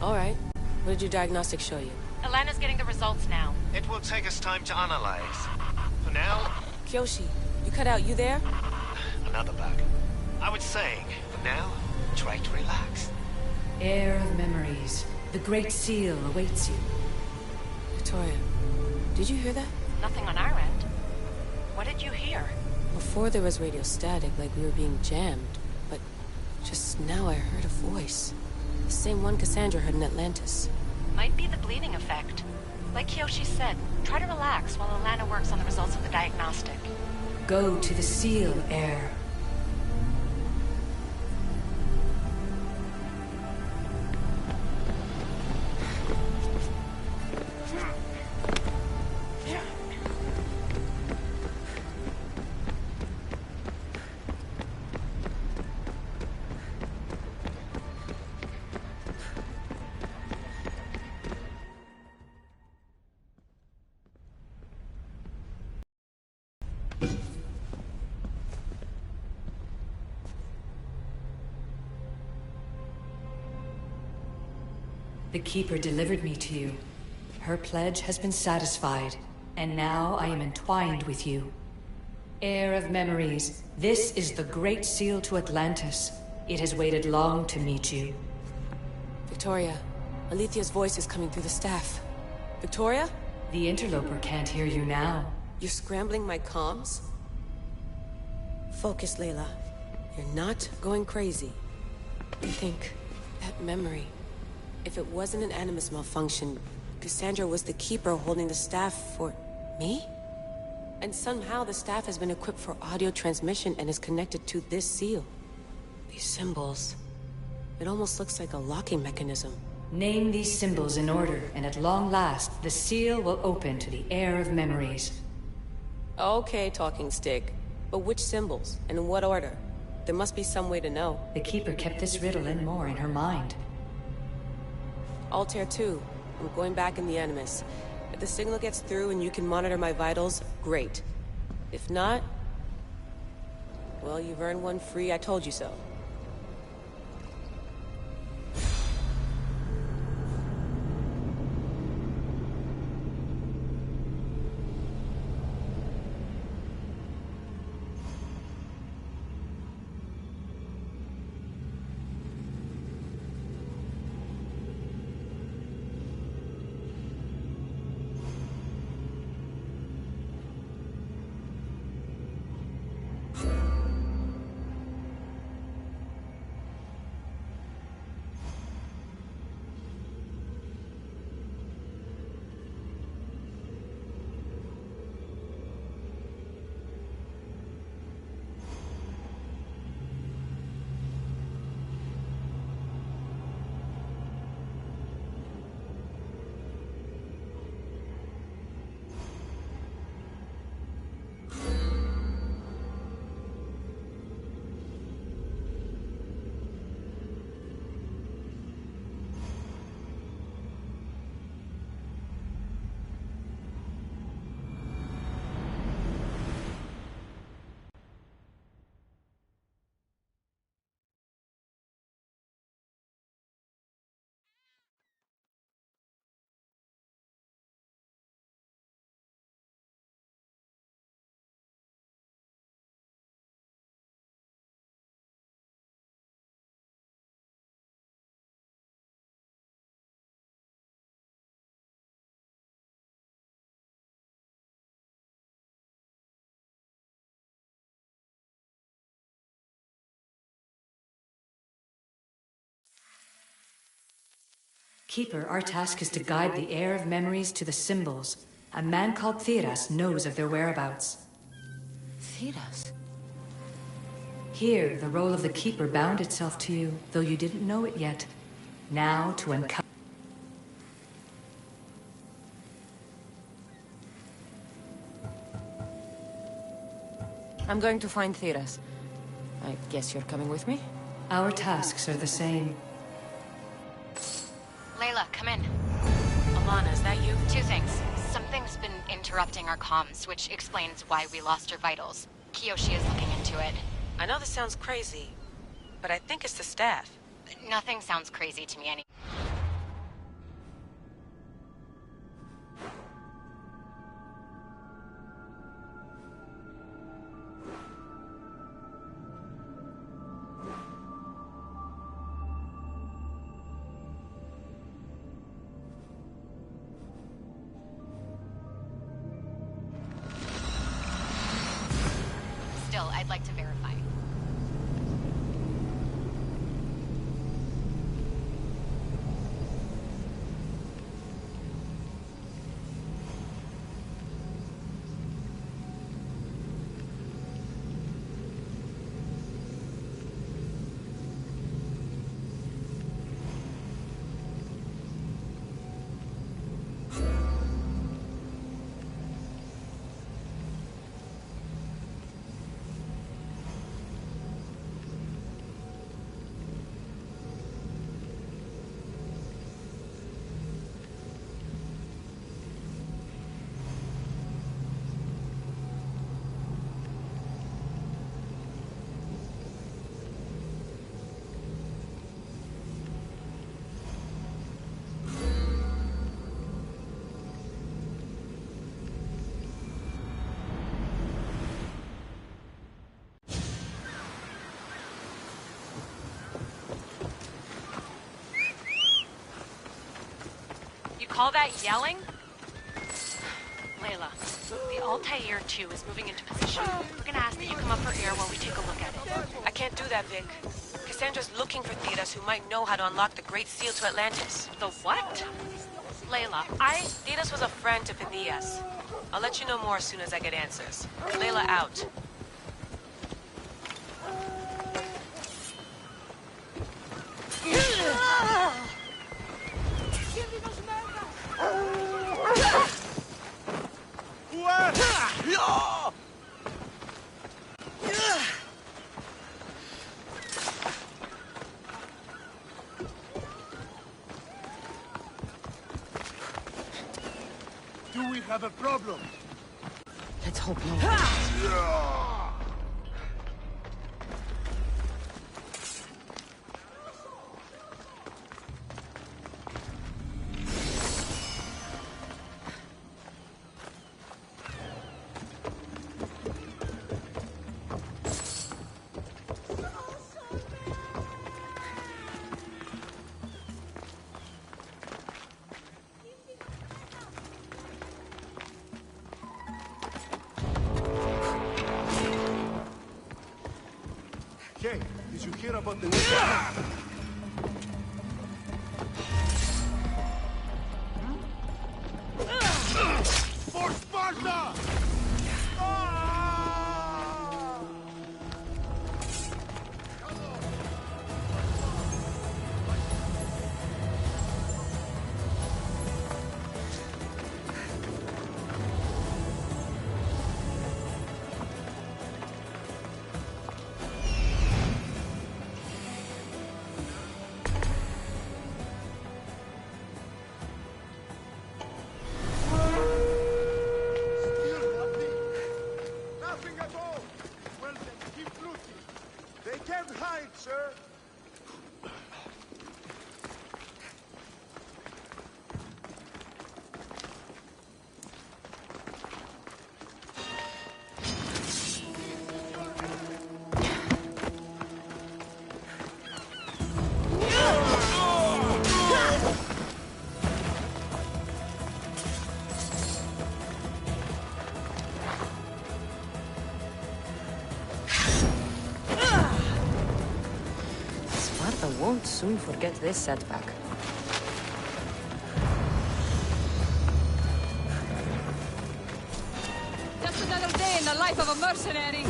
All right. What did your diagnostic show you? Alana's getting the results now. It will take us time to analyze. For now, Kyoshi, you cut out. You there? another bug. I was saying, for now, try to relax. Heir of memories. The Great Seal awaits you. Victoria, did you hear that? Nothing on our end. What did you hear? Before there was radio static, like we were being jammed. But just now I heard a voice. The same one Cassandra heard in Atlantis. Might be the bleeding effect. Like Kyoshi said, try to relax while Alana works on the results of the diagnostic. Go to the Seal, Heir. The Keeper delivered me to you. Her pledge has been satisfied, and now I am entwined with you. Heir of memories, this is the Great Seal to Atlantis. It has waited long to meet you. Victoria, Alethea's voice is coming through the staff. Victoria? The interloper can't hear you now. You're scrambling my comms? Focus, Layla. You're not going crazy. Think, that memory. If it wasn't an Animus malfunction, Cassandra was the Keeper holding the staff for... me? And somehow the staff has been equipped for audio transmission and is connected to this seal. These symbols... it almost looks like a locking mechanism. Name these symbols in order, and at long last, the seal will open to the Heir of memories. Okay, talking stick. But which symbols? And in what order? There must be some way to know. The Keeper kept this riddle and more in her mind. Altair 2. I'm going back in the Animus. If the signal gets through and you can monitor my vitals, great. If not... well, you've earned one free, I told you so. Keeper, our task is to guide the Heir of memories to the symbols. A man called Theras knows of their whereabouts. Theras? Here, the role of the Keeper bound itself to you, though you didn't know it yet. Now, to uncover... I'm going to find Theras. I guess you're coming with me? Our tasks are the same. Layla, come in. Alana, is that you? Two things. Something's been interrupting our comms, which explains why we lost our vitals. Kyoshi is looking into it. I know this sounds crazy, but I think it's the staff. Nothing sounds crazy to me I'd like to verify. Call that yelling? Layla, the Altair 2 is moving into position. We're gonna ask that you come up for air while we take a look at it. I can't do that, Vic. Cassandra's looking for Thedas who might know how to unlock the Great Seal to Atlantis. The what? Layla, Thedas was a friend to Pythias. I'll let you know more as soon as I get answers. Layla out. Do we have a problem? Let's hope not. Hey, did you hear about the... For Sparta! Sir. Won't soon forget this setback. Just another day in the life of a mercenary.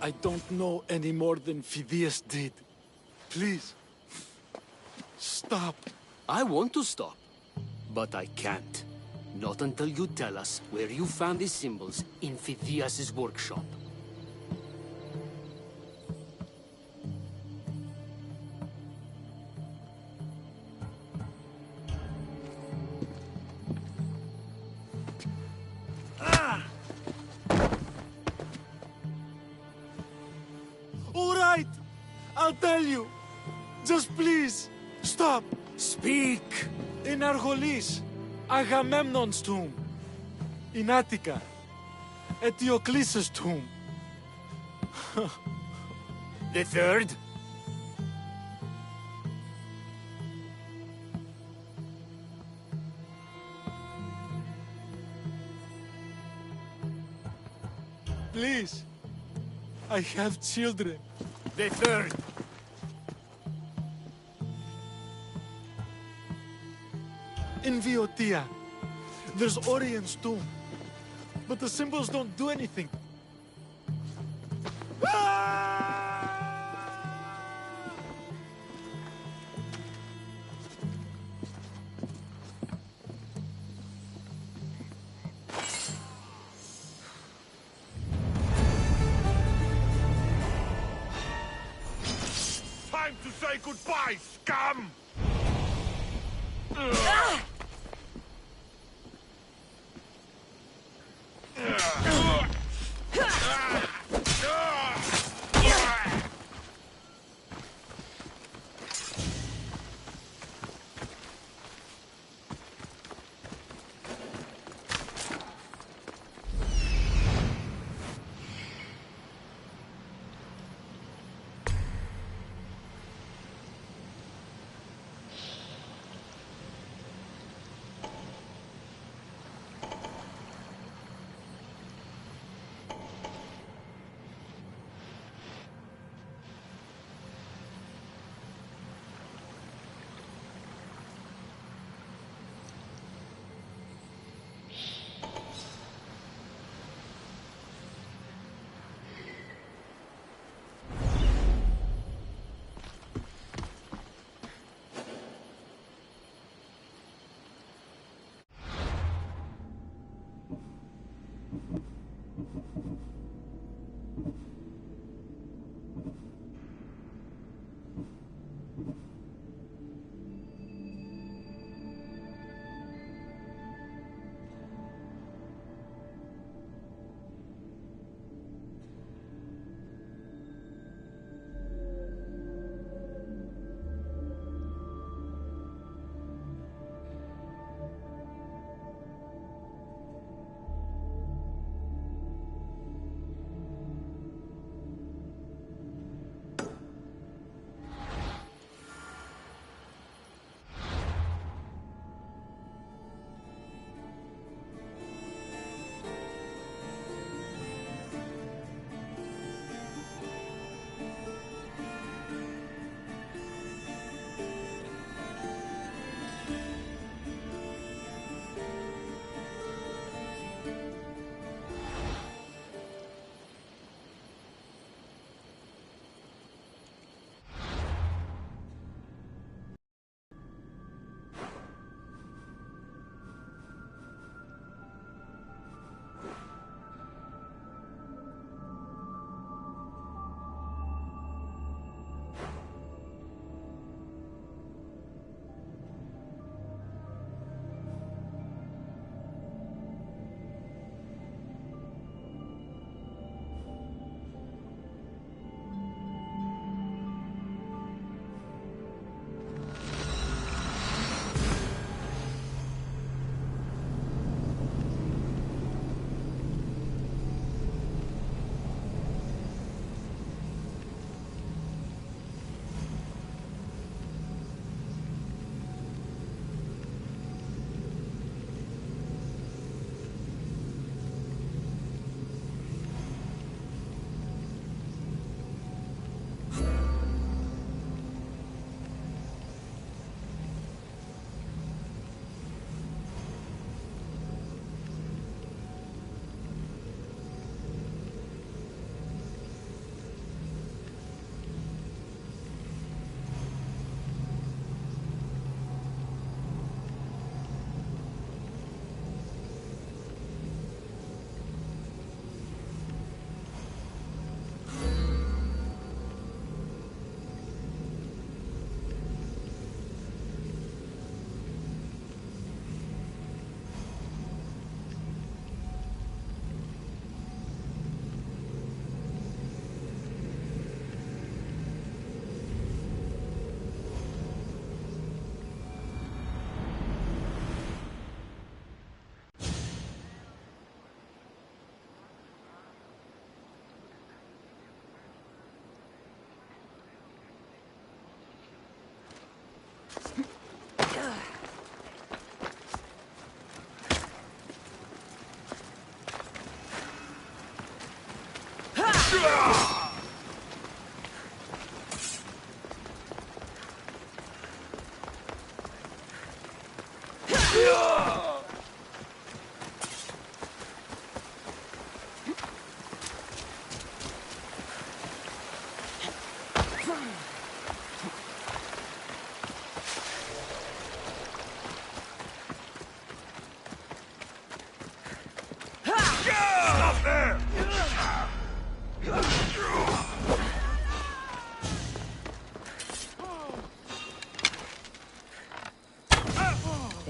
I don't know any more than Phidias did. Please, stop. I want to stop, but I can't. Not until you tell us where you found these symbols in Phidias' workshop. All right, I'll tell you. Just please, stop. Speak! In Argolis, Agamemnon's tomb. In Attica, Eteocles' tomb. The third? Please, I have children. The third? In Viotia, there's Orion's tomb. But the symbols don't do anything. Time to say goodbye, scum!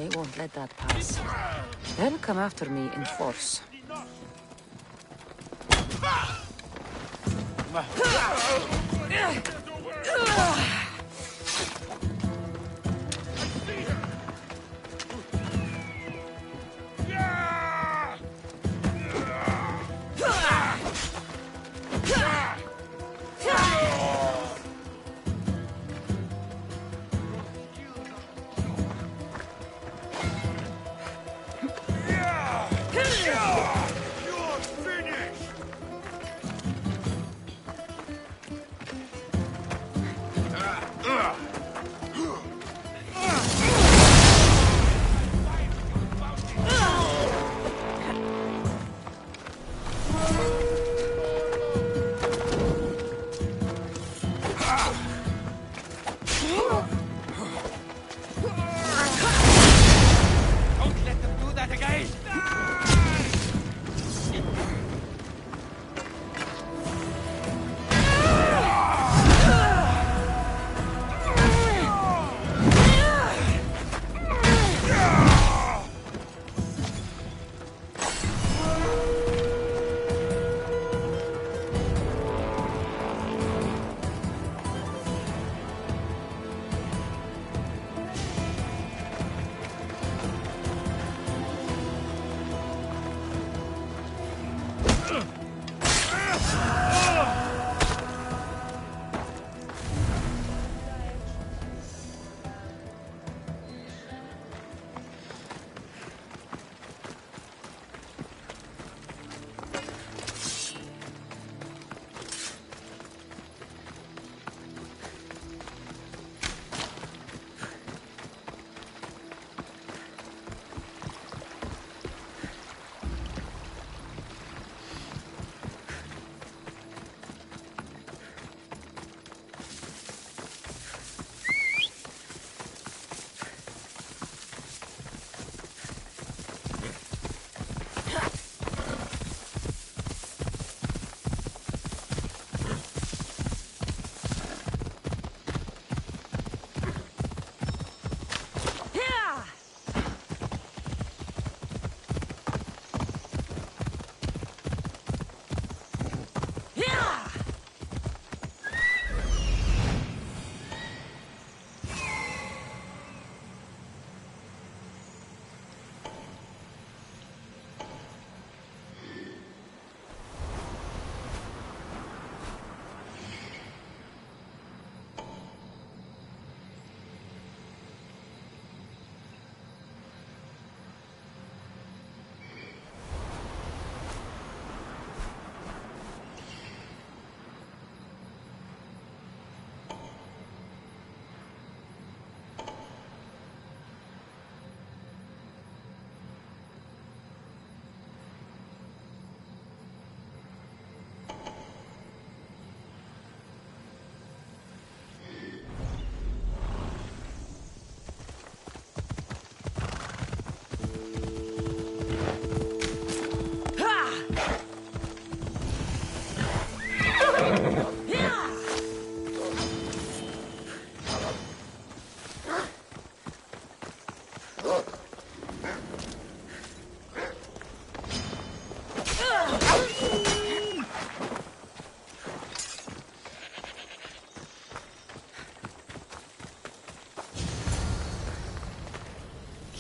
They won't let that pass. They'll come after me in force.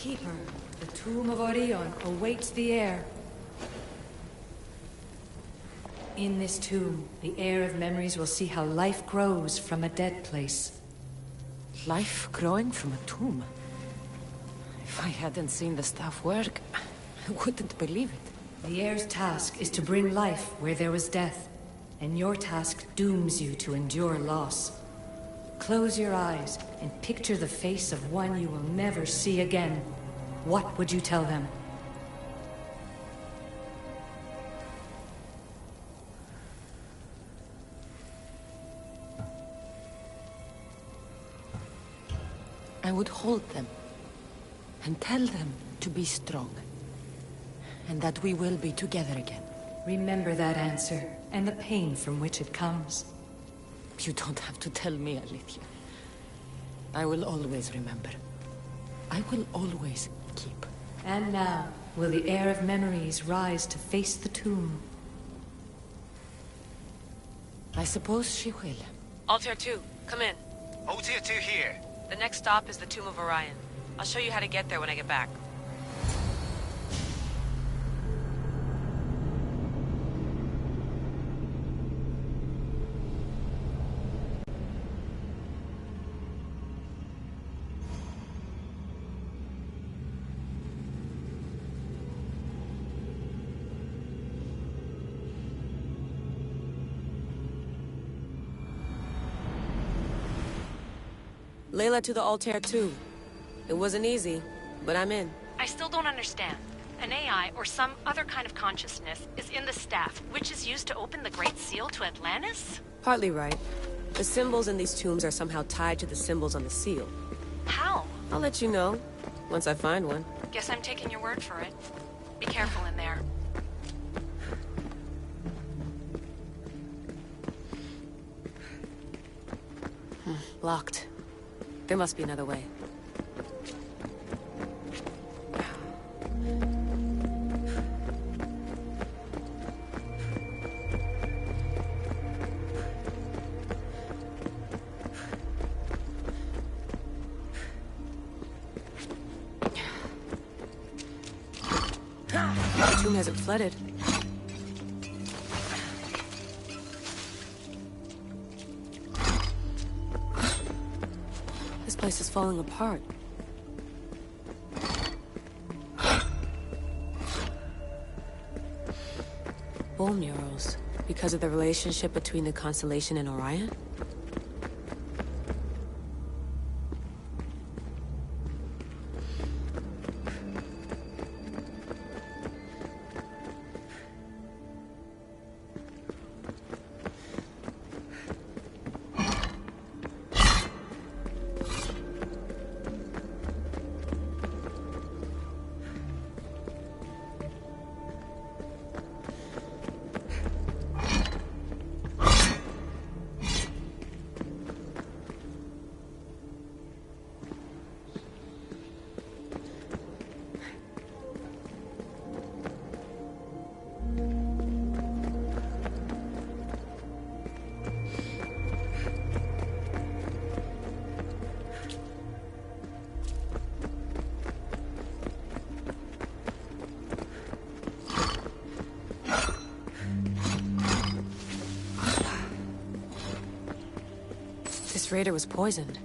Keeper, the tomb of Orion awaits the heir. In this tomb, the heir of memories will see how life grows from a dead place. Life growing from a tomb. If I hadn't seen the staff work, I wouldn't believe it. The heir's task is to bring life where there was death, and your task dooms you to endure loss. Close your eyes and picture the face of one you will never see again. What would you tell them? I would hold them and tell them to be strong, and that we will be together again. Remember that answer, and the pain from which it comes. You don't have to tell me, Alethea. I will always remember. I will always keep. And now, will the heir of memories rise to face the tomb? I suppose she will. Altair 2, come in. Altair 2 here. The next stop is the Tomb of Orion. I'll show you how to get there when I get back. Layla to the Altair 2. It wasn't easy, but I'm in. I still don't understand. An AI or some other kind of consciousness is in the staff, which is used to open the Great Seal to Atlantis? Partly right. The symbols in these tombs are somehow tied to the symbols on the seal. How? I'll let you know, once I find one. Guess I'm taking your word for it. Be careful in there. Locked. There must be another way. The tomb hasn't flooded. This place is falling apart. Bone murals, because of the relationship between the constellation and Orion? This raider was poisoned.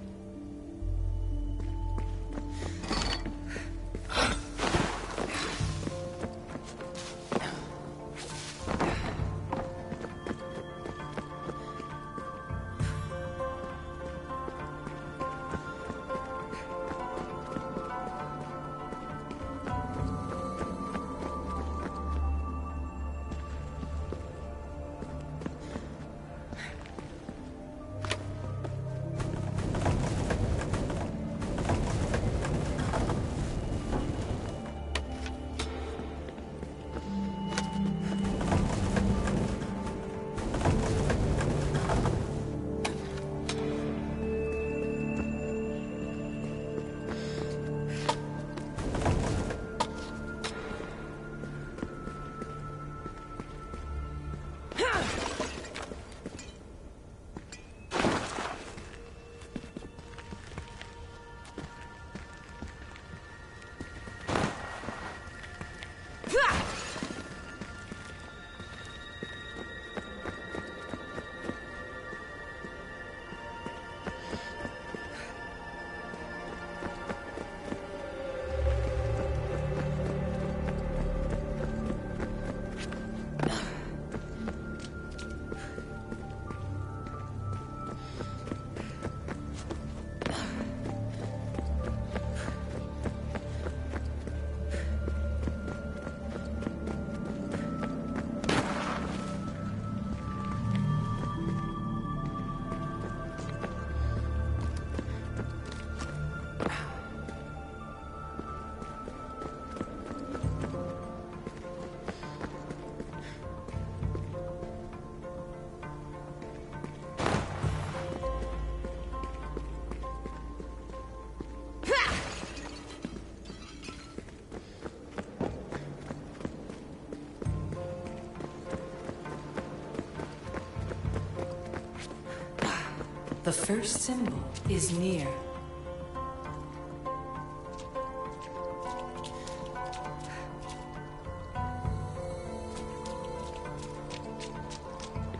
The first symbol is near.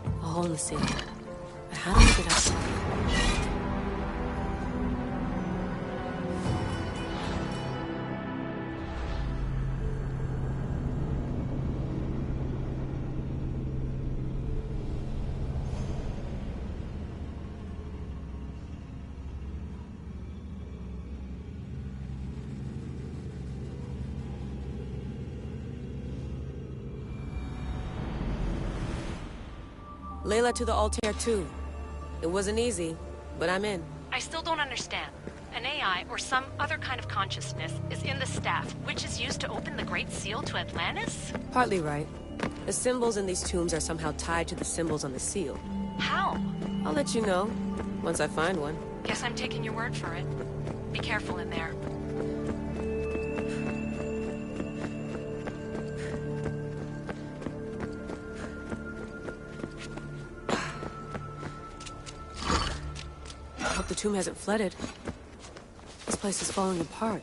A hole in the ceiling. But how do we get outside? Layla to the Altair too. It wasn't easy, but I'm in. I still don't understand. An AI or some other kind of consciousness is in the staff, which is used to open the Great Seal to Atlantis? Partly right. The symbols in these tombs are somehow tied to the symbols on the seal. How? I'll let you know, once I find one. Guess I'm taking your word for it. Be careful in there. I hope the tomb hasn't flooded. This place is falling apart.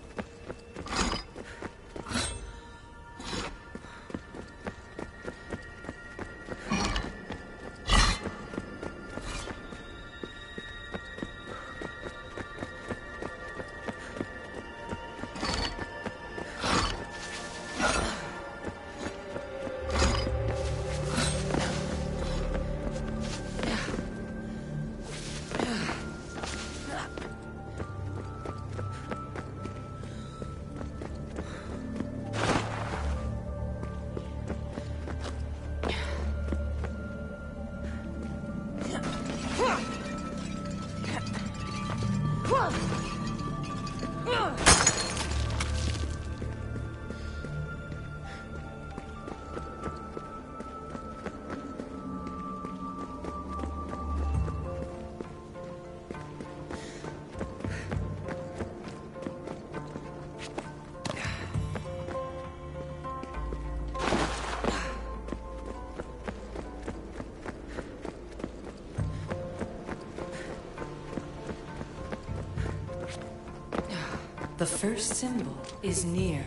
The first symbol is near.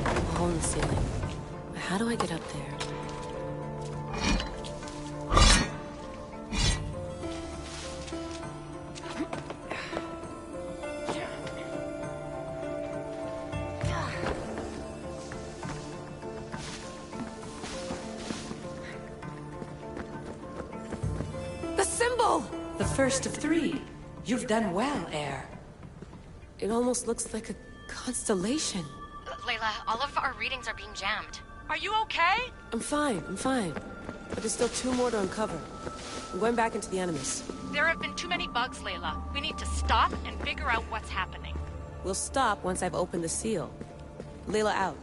A hole in the ceiling. How do I get up there? The first of three. You've done well, Air. It almost looks like a constellation. Layla, all of our readings are being jammed. Are you okay? I'm fine. But there's still two more to uncover. I'm going back into the Animus. There have been too many bugs, Layla. We need to stop and figure out what's happening. We'll stop once I've opened the seal. Layla out.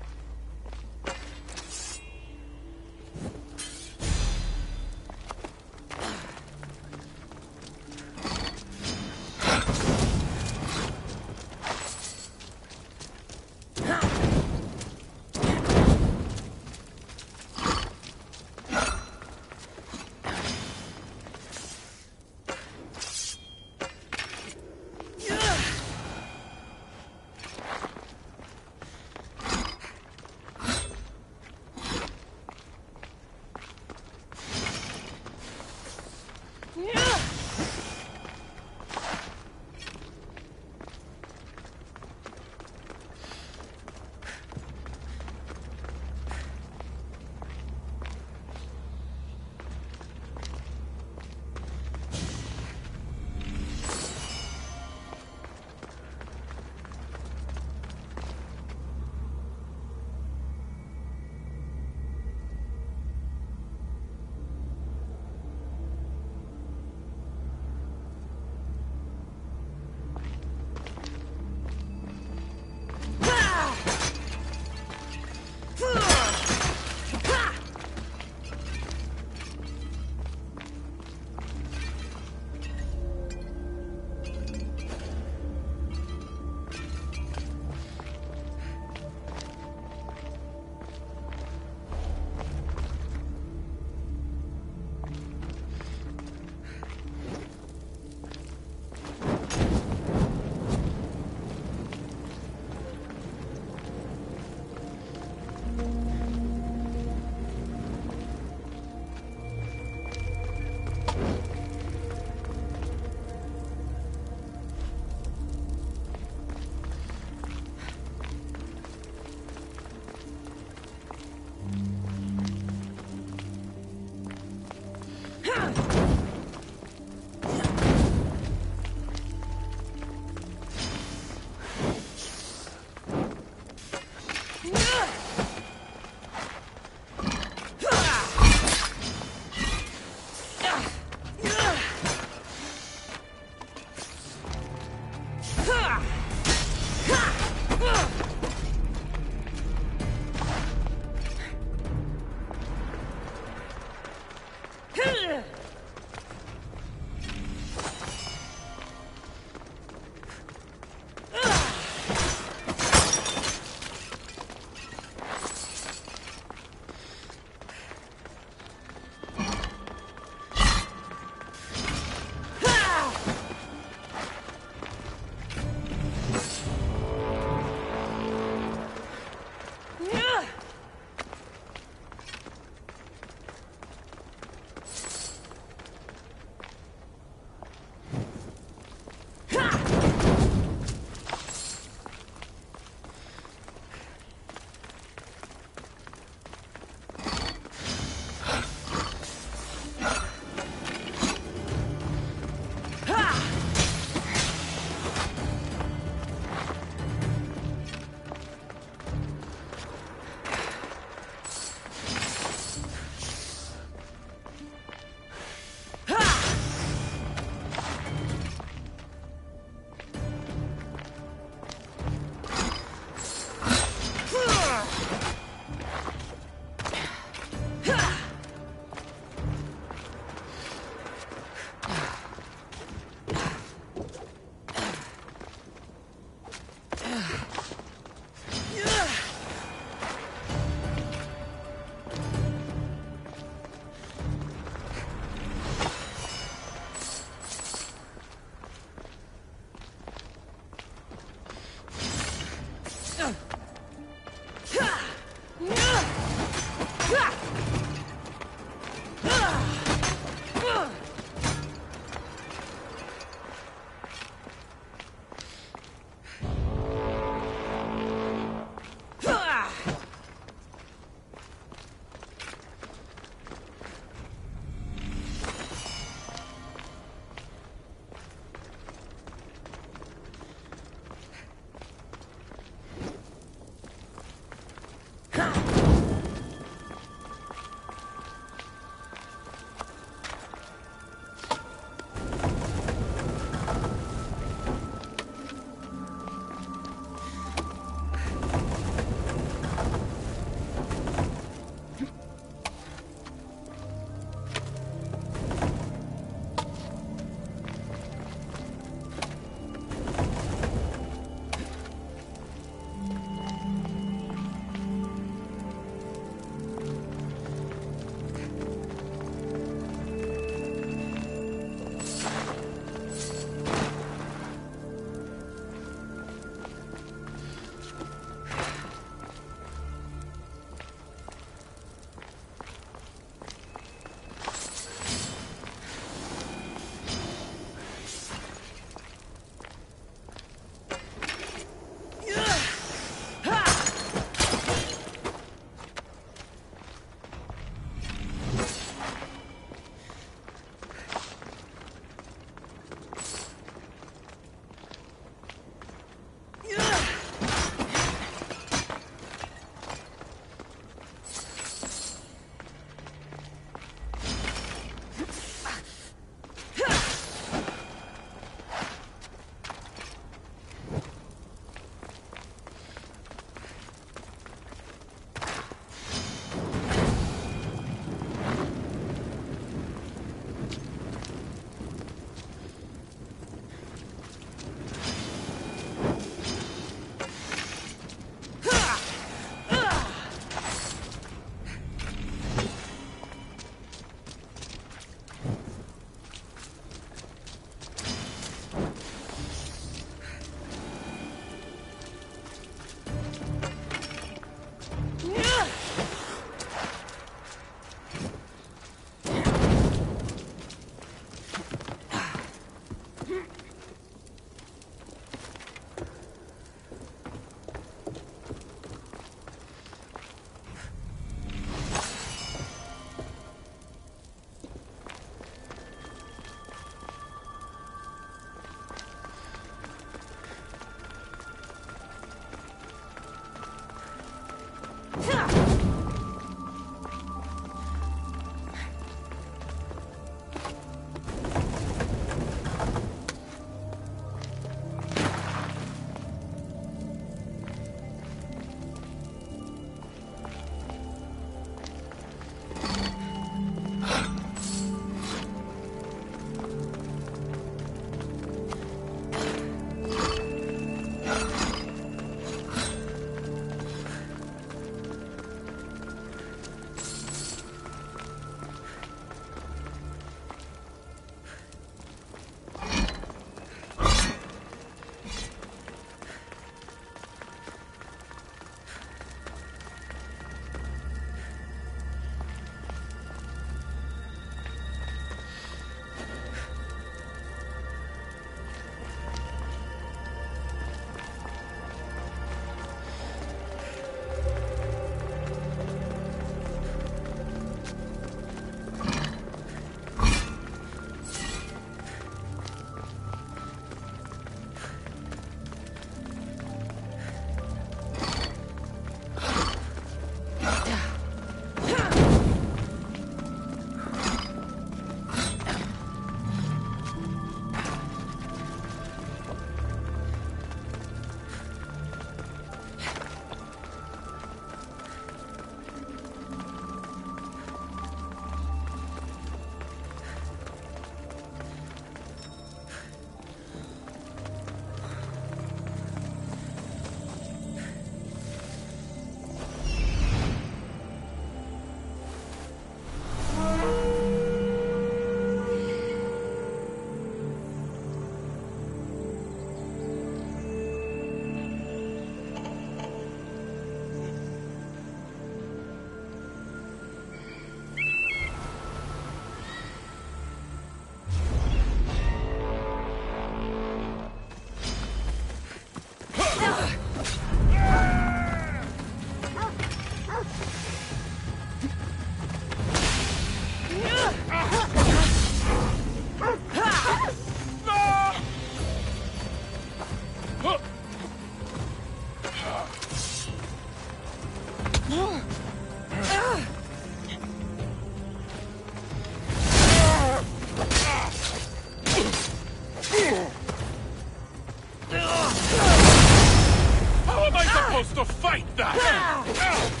supposed to fight that! Let's go.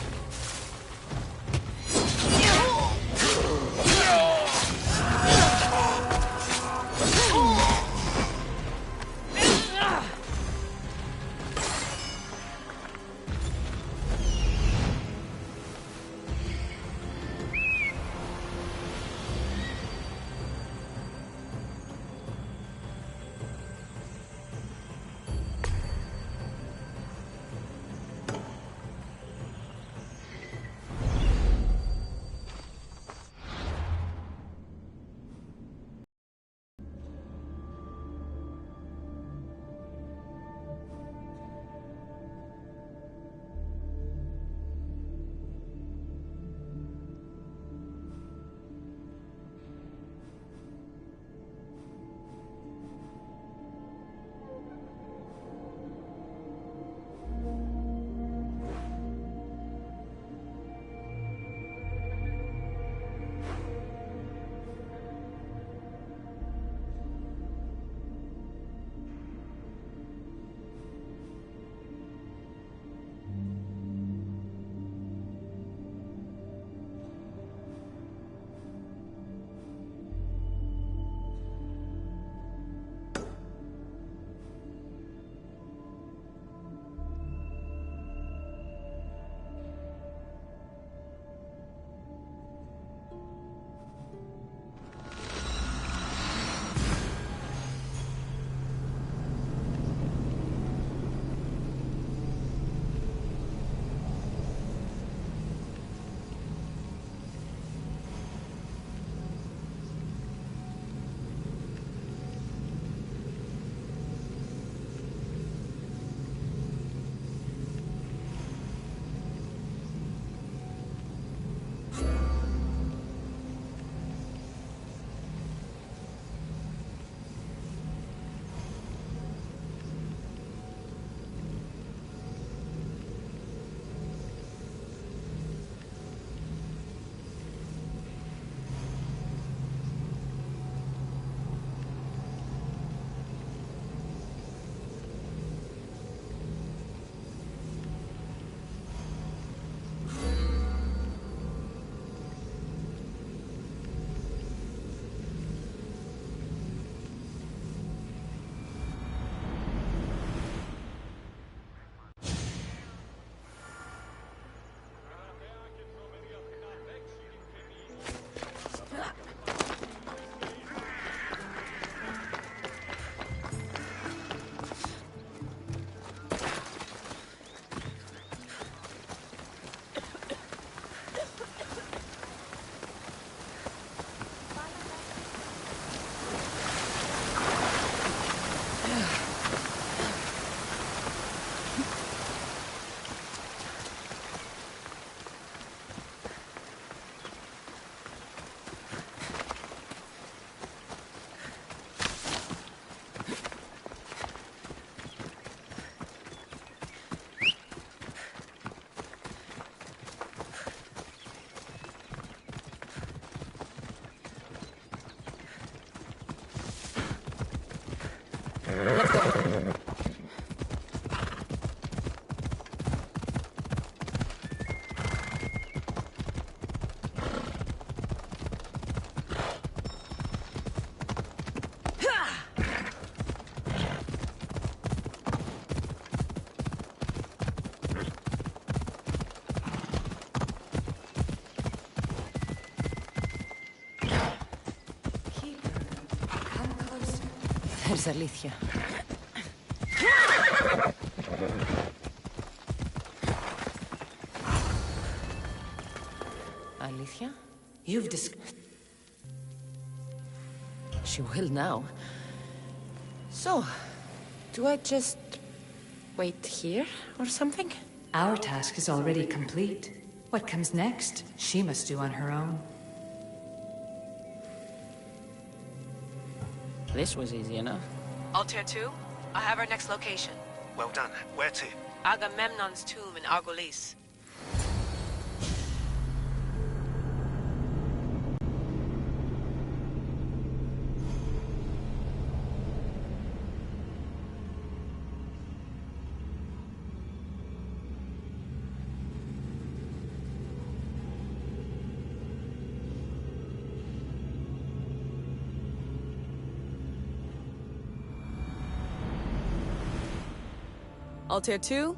There's αλήθεια. Αλήθεια? You've disc... She will now. So, do I just wait here or something? Our task is already complete. What comes next, she must do on her own. This was easy enough. Altair 2, I have our next location. Well done. Where to? Agamemnon's tomb in Argolis. Altair 2,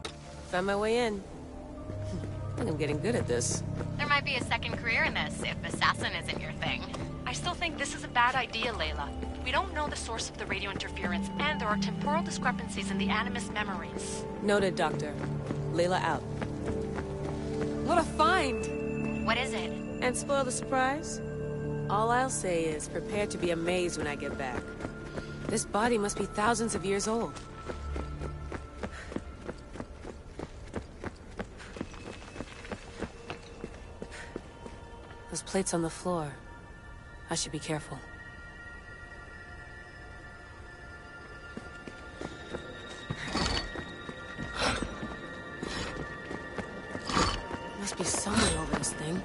found my way in. I think I'm getting good at this. There might be a second career in this, if assassin isn't your thing. I still think this is a bad idea, Layla. We don't know the source of the radio interference, and there are temporal discrepancies in the Animus memories. Noted, Doctor. Layla out. What a find! What is it? And spoil the surprise? All I'll say is, prepare to be amazed when I get back. This body must be thousands of years old. Those plates on the floor. I should be careful. Must be somewhere over this thing.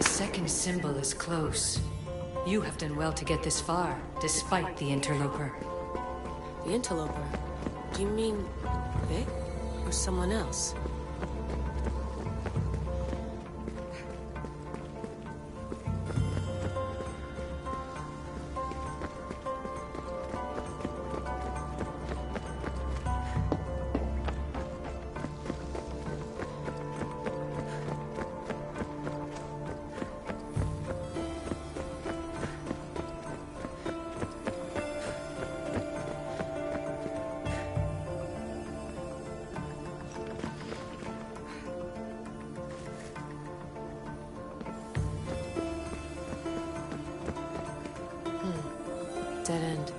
Second symbol is close. You have done well to get this far, despite the interloper. The interloper? Do you mean Vic? Or someone else? Dead end.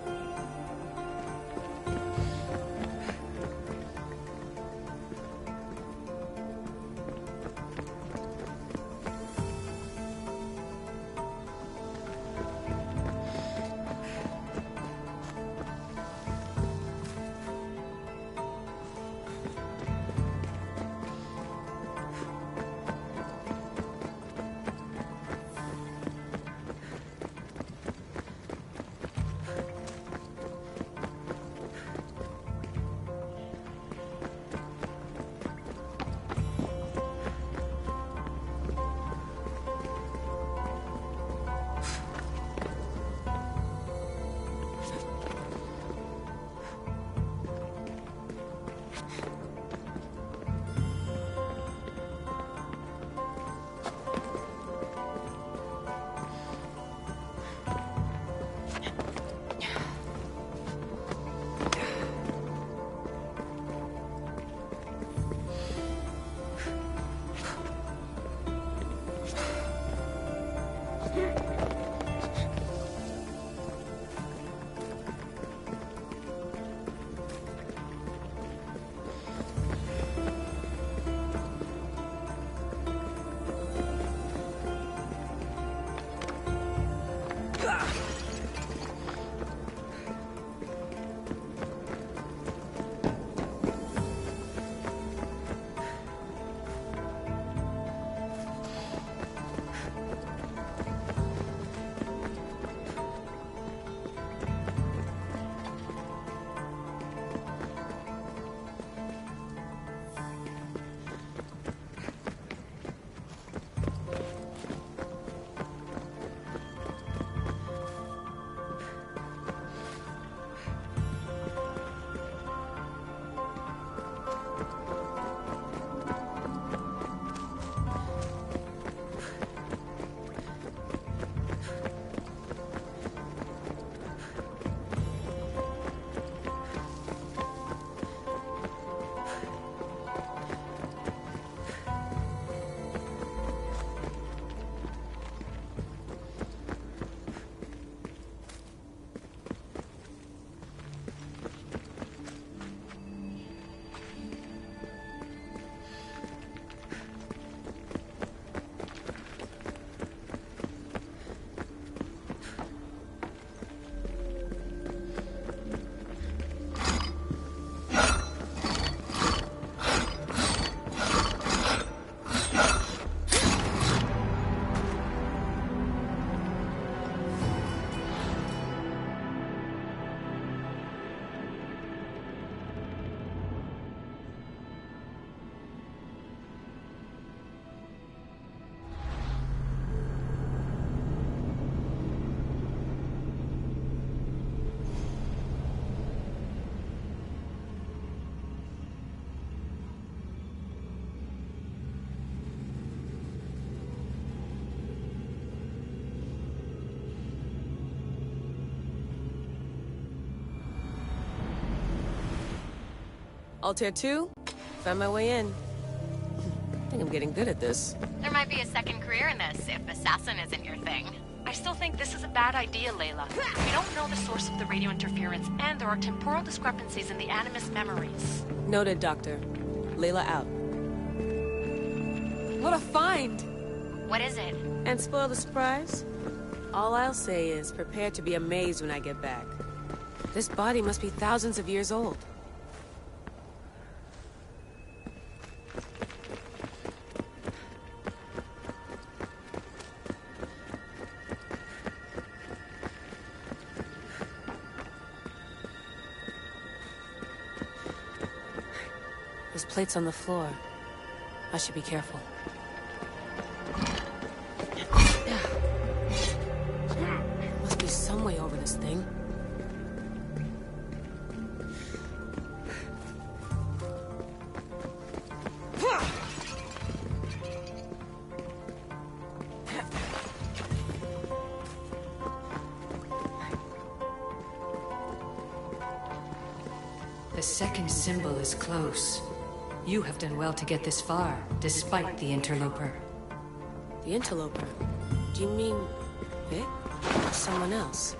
Altair 2, found my way in. I think I'm getting good at this. There might be a second career in this, if assassin isn't your thing. I still think this is a bad idea, Layla. We don't know the source of the radio interference, and there are temporal discrepancies in the Animus memories. Noted, Doctor. Layla out. What a find! What is it? And spoil the surprise? All I'll say is, prepare to be amazed when I get back. This body must be thousands of years old. There's plates on the floor. I should be careful. Must be some way over this thing. The second symbol is close. You have done well to get this far, despite the interloper. The interloper? Do you mean Vic? Or someone else?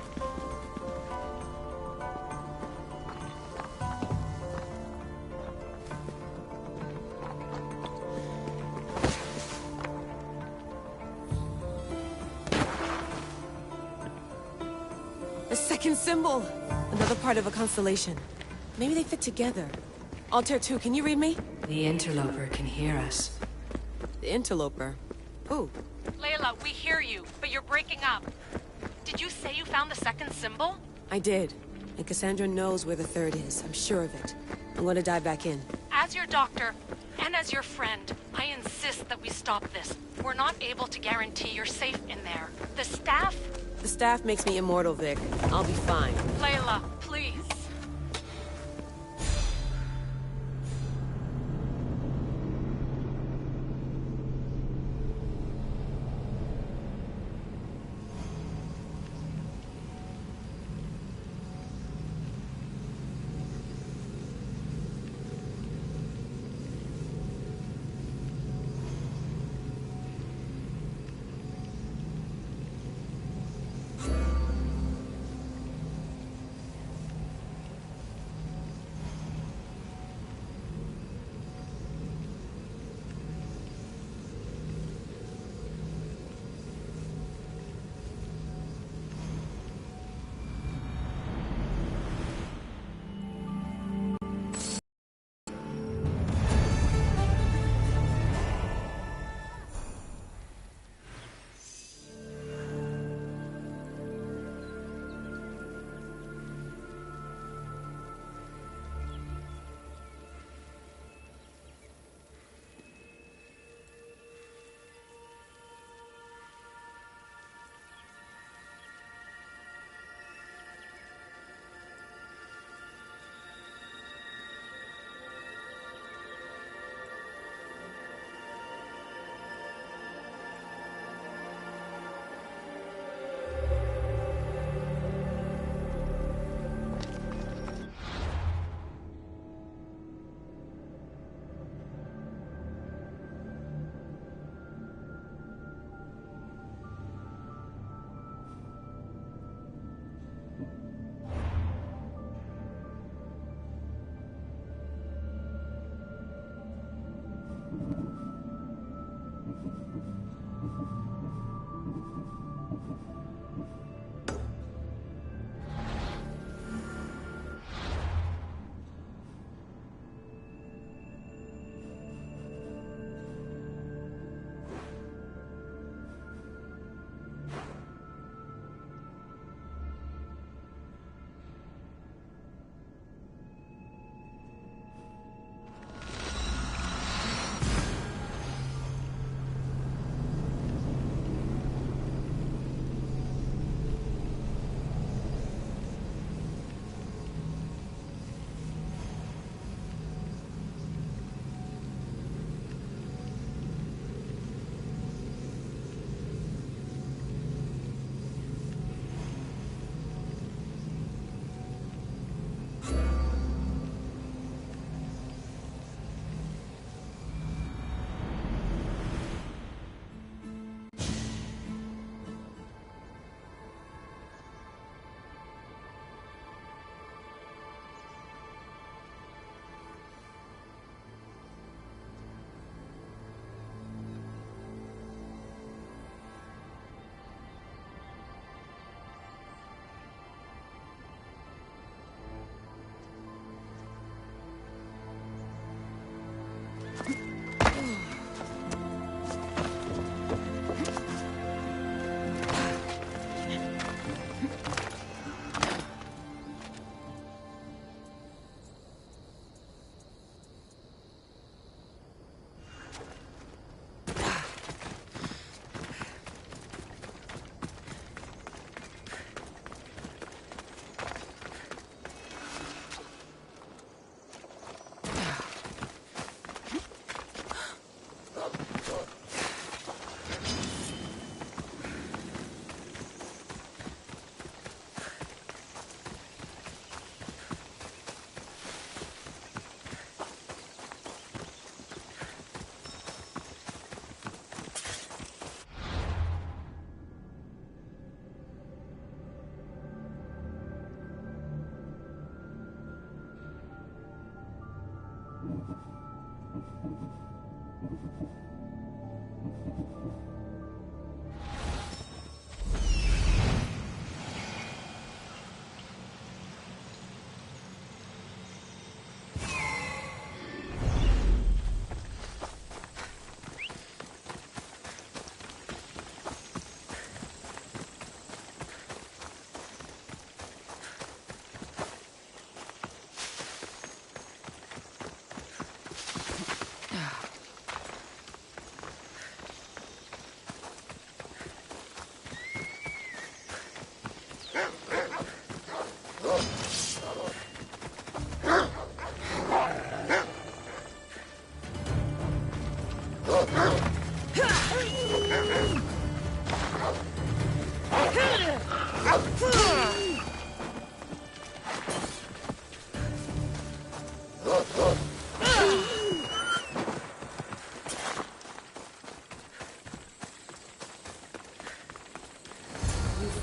A second symbol! Another part of a constellation. Maybe they fit together. Altair 2, can you read me? The interloper can hear us. The interloper? Who? Layla, we hear you, but you're breaking up. Did you say you found the second symbol? I did. And Cassandra knows where the third is. I'm sure of it. I'm going to dive back in. As your doctor, and as your friend, I insist that we stop this. We're not able to guarantee you're safe in there. The staff... The staff makes me immortal, Vic. I'll be fine. Layla, please.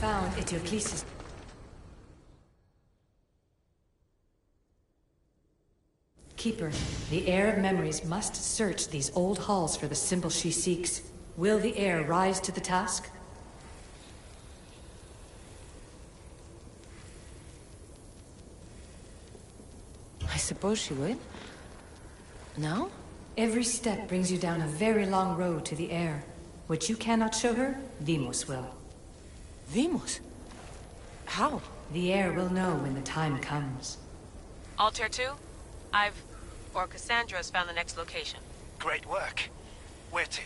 Found Atlantis. Keeper, the heir of memories must search these old halls for the symbol she seeks. Will the heir rise to the task? I suppose she would. Now? Every step brings you down a very long road to the heir. What you cannot show her, Deimos will. Deimos? How? The heir will know when the time comes. Altair 2, Cassandra's found the next location. Great work. Where to?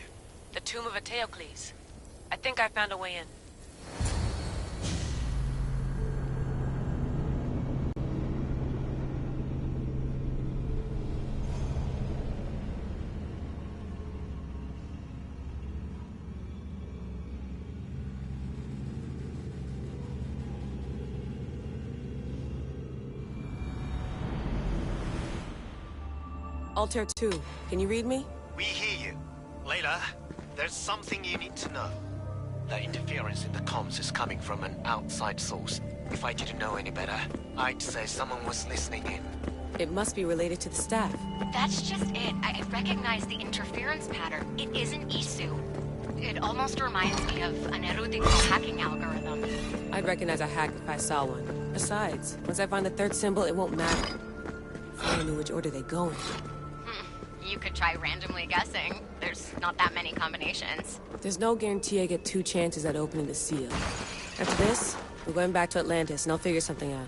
The tomb of Eteocles. I think I found a way in. Altair 2, can you read me? We hear you. Layla, there's something you need to know. The interference in the comms is coming from an outside source. If I didn't know any better, I'd say someone was listening in. It must be related to the staff. That's just it. I recognize the interference pattern. It isn't Isu. It almost reminds me of an erudito hacking algorithm. I'd recognize a hack if I saw one. Besides, once I find the third symbol, it won't matter. If I knew which order they go in. You could try randomly guessing. There's not that many combinations. There's no guarantee I get 2 chances at opening the seal. After this, we're going back to Atlantis and I'll figure something out.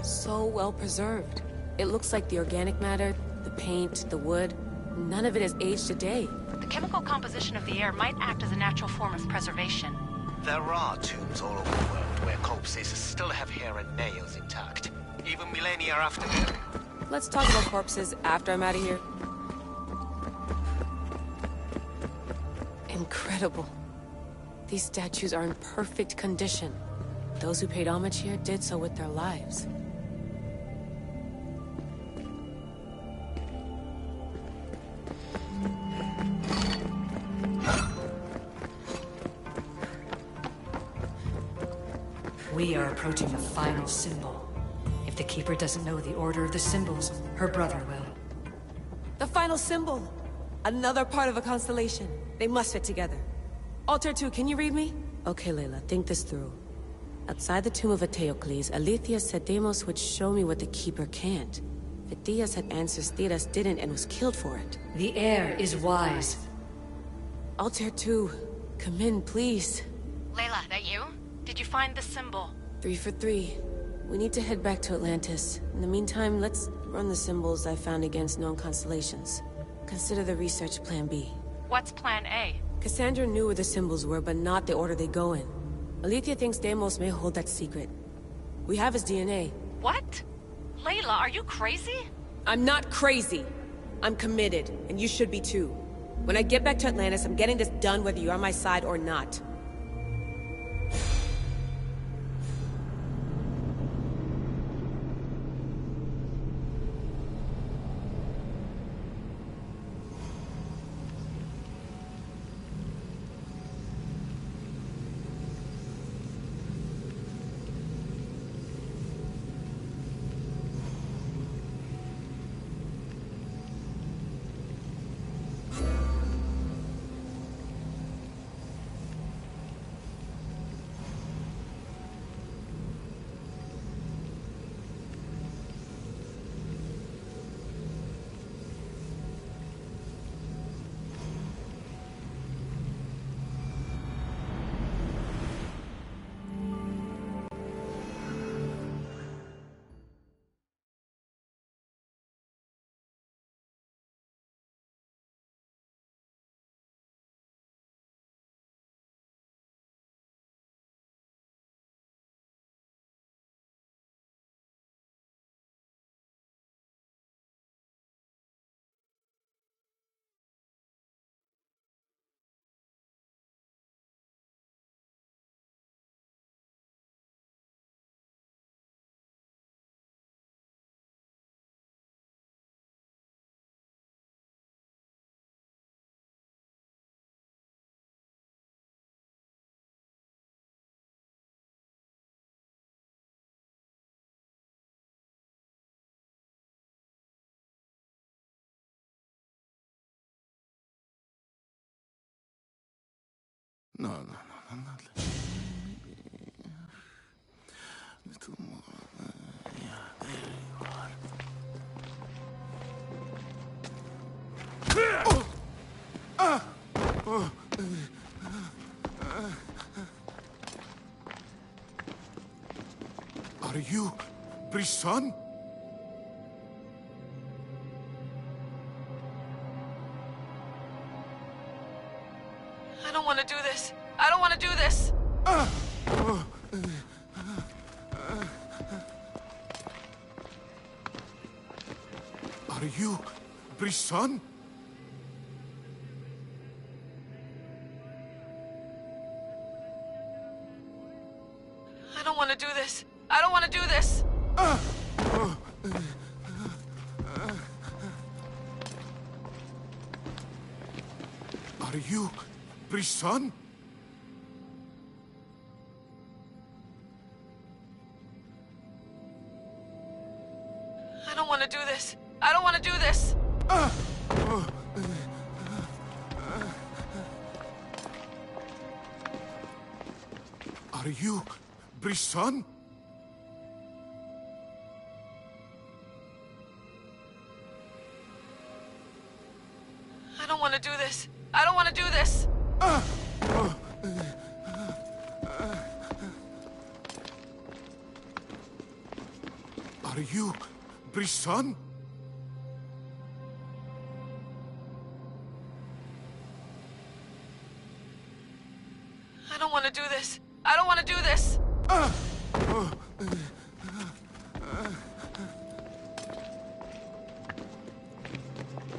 So well preserved. It looks like the organic matter, the paint, the wood, none of it has aged a day. The chemical composition of the air might act as a natural form of preservation. There are tombs all over the world where corpses still have hair and nails intact, even millennia after burial. Let's talk about corpses after I'm out of here. Incredible. These statues are in perfect condition. Those who paid homage here did so with their lives. We are approaching the final symbol. If the Keeper doesn't know the order of the symbols, her brother will. The final symbol! Another part of a constellation. They must fit together. Altair 2, can you read me? Okay, Layla, think this through. Outside the tomb of Eteocles, Alethea said Deimos would show me what the Keeper can't. Phidias had answers Theras didn't and was killed for it. The heir is wise. Altair 2, come in, please. Layla, that you? Did you find the symbol? 3 for 3. We need to head back to Atlantis. In the meantime, let's run the symbols I found against known constellations. Consider the research plan B. What's plan A? Cassandra knew where the symbols were, but not the order they go in. Alethea thinks Deimos may hold that secret. We have his DNA. What? Layla, are you crazy? I'm not crazy. I'm committed, and you should be too. When I get back to Atlantis, I'm getting this done whether you're on my side or not. No, not little more. Yeah, there you are. Are you Brisson? I don't want to do this. I don't want to do this. Are you Brisson? I don't want to do this. I don't want to do this. Are you Brisson? I don't want to do this. I don't want to do this. Are you Brisson? I don't want to do this. I don't want to do this. Are you Brisson? I don't want to do this. I don't want to do this.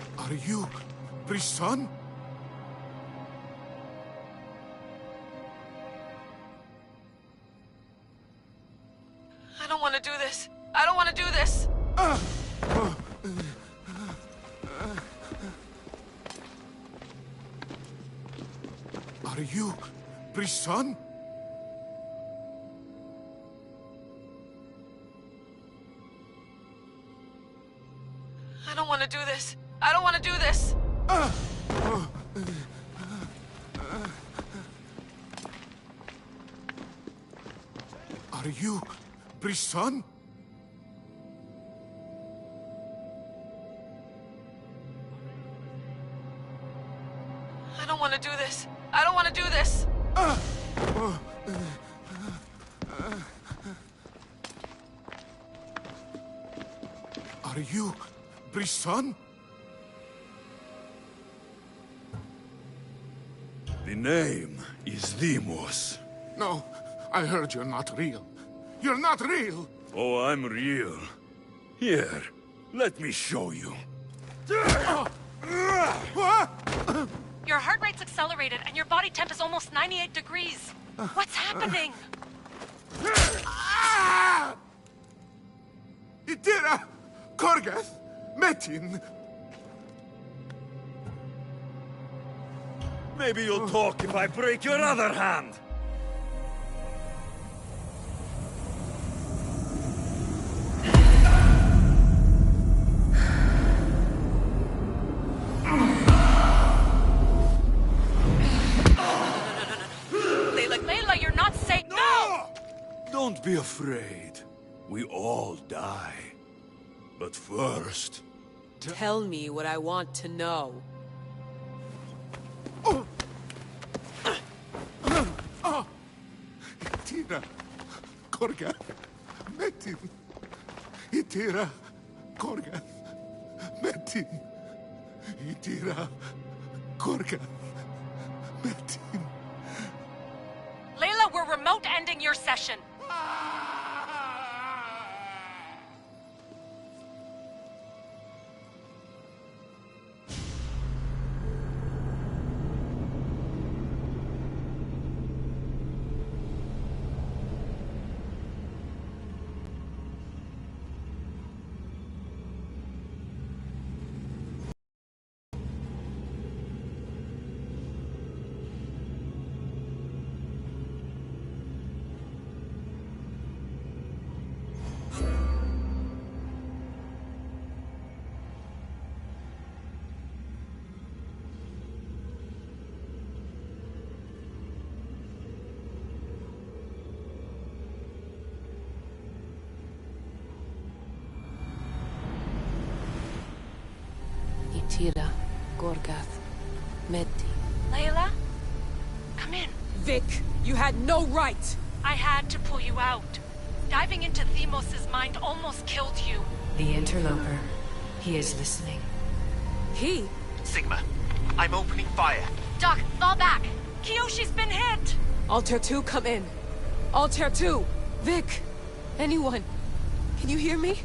Are you Brisson? I don't want to do this. I don't want to do this. Are you Brisson? I don't want to do this. I don't want to do this. Are you Brisson? I don't want to do this. I don't want to do this. Are you Brisson? The name is Demos. No, I heard you're not real. You're not real! Oh, I'm real. Here, let me show you. Your heart rate's accelerated and your body temp is almost 98 degrees. What's happening? Itira! Korgath! Metin! Maybe you'll talk if I break your other hand. Layla, you're not safe. No! Don't be afraid. We all die. But first... Tell me what I want to know. Itira! Korgath! Metin! Itira! Korgath! Metin! Itira! Korgath! Metin! Layla, we're remote ending your session. Tira, Gorgath, Meti. Layla? Come in. Vic, you had no right! I had to pull you out. Diving into Themos' mind almost killed you. The interloper. He is listening. He? Sigma, I'm opening fire. Doc, fall back. Kiyoshi's been hit! Altair 2, come in. Altair 2! Vic! Anyone? Can you hear me?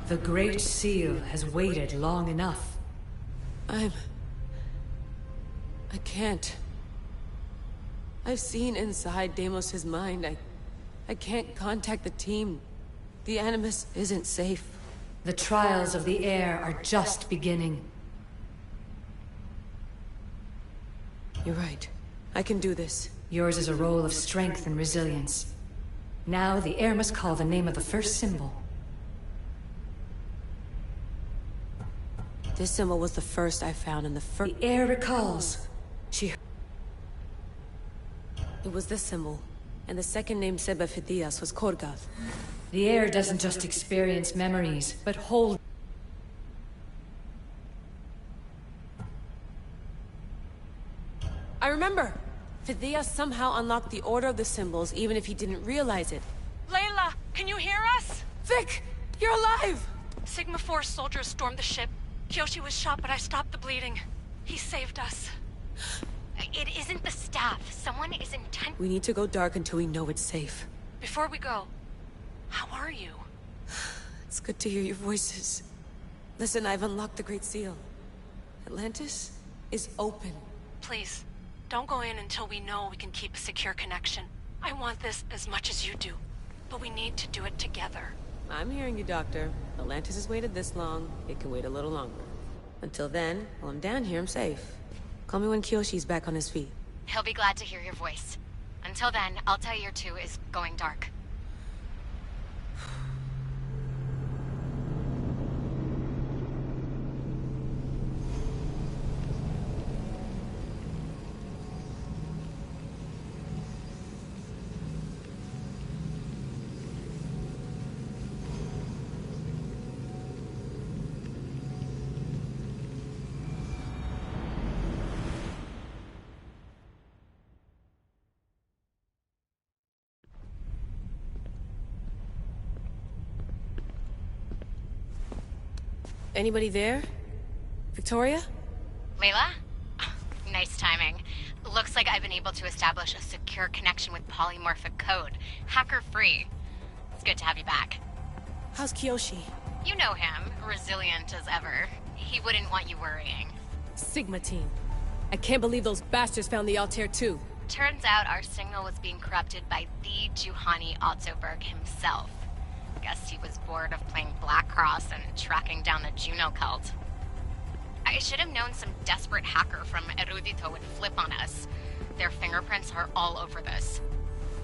The Great Seal has waited long enough. I can't. I've seen inside Deimos' mind. I can't contact the team. The Animus isn't safe. The trials of the air are just beginning. You're right. I can do this. Yours is a role of strength and resilience. Now the air must call the name of the first symbol. This symbol was the first I found in the first... The air recalls. It was this symbol, and the second name Seba Phidias was Korgath. The air doesn't just experience memories, but hold... I remember! Phidias somehow unlocked the order of the symbols, even if he didn't realize it. Layla, can you hear us? Vic! You're alive! Sigma 4 soldiers stormed the ship. Kiyoshi was shot, but I stopped the bleeding. He saved us. It isn't the staff. Someone is intent. We need to go dark until we know it's safe. Before we go, how are you? It's good to hear your voices. Listen, I've unlocked the Great Seal. Atlantis is open. Please, don't go in until we know we can keep a secure connection. I want this as much as you do, but we need to do it together. I'm hearing you, Doctor. Atlantis has waited this long. It can wait a little longer. Until then, while I'm down here, I'm safe. Call me when Kiyoshi's back on his feet. He'll be glad to hear your voice. Until then, Altair 2 is going dark. Anybody there? Victoria? Layla? Nice timing. Looks like I've been able to establish a secure connection with polymorphic code. Hacker-free. It's good to have you back. How's Kiyoshi? You know him. Resilient as ever. He wouldn't want you worrying. Sigma team. I can't believe those bastards found the Altair 2. Turns out our signal was being corrupted by the Juhani Ottoberg himself. Guess he was bored of playing Black Cross and tracking down the Juno cult. I should have known some desperate hacker from Erudito would flip on us. Their fingerprints are all over this.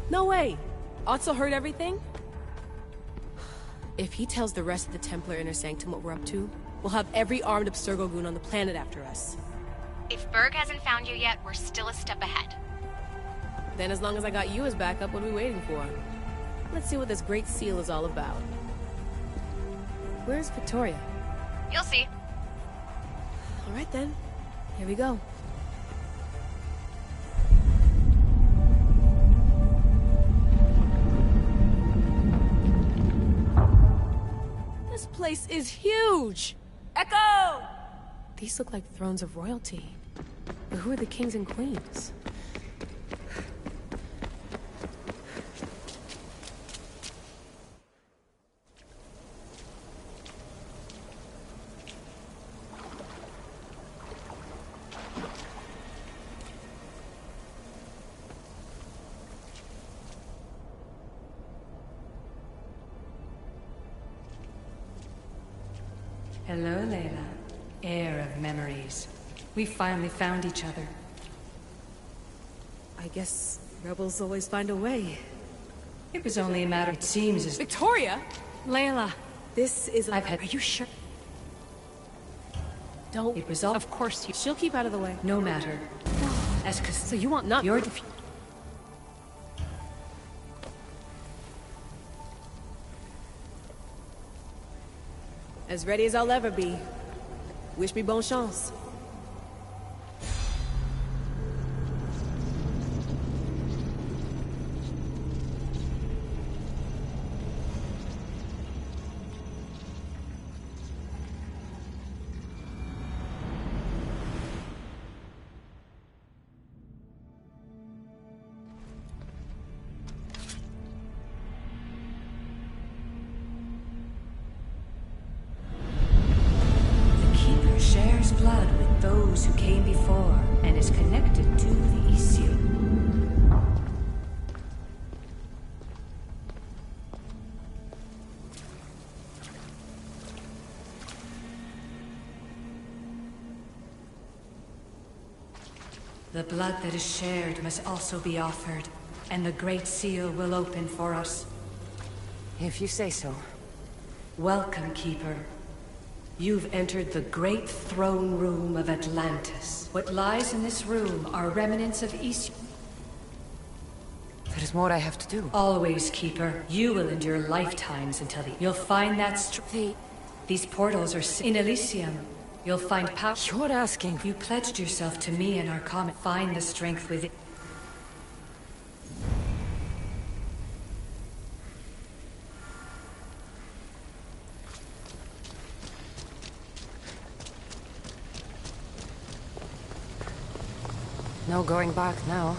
No way! Otso heard everything? If he tells the rest of the Templar Inner Sanctum what we're up to, we'll have every armed Abstergo goon on the planet after us. If Berg hasn't found you yet, we're still a step ahead. Then as long as I got you as backup, what are we waiting for? Let's see what this Great Seal is all about. Where's Victoria? You'll see. All right then. Here we go. This place is huge! Echo! These look like thrones of royalty. But who are the kings and queens? Hello, Layla. Heir of memories. We finally found each other. I guess rebels always find a way. It was only a matter, it seems, as... Victoria? Layla, This is... Are you sure? Don't... It was all... Of course you... She'll keep out of the way. No matter. So you want not... Your As ready as I'll ever be. Wish me bonne chance. shares blood with those who came before, and is connected to the Issue. The blood that is shared must also be offered, and the Great Seal will open for us. If you say so. Welcome, Keeper. You've entered the great throne room of Atlantis. What lies in this room are remnants of Issue. There is more I have to do. Always, Keeper. You will endure lifetimes until you'll find that These portals are in Elysium. You'll find power. You're asking. You pledged yourself to me and our comet. Find the strength within. No going back now.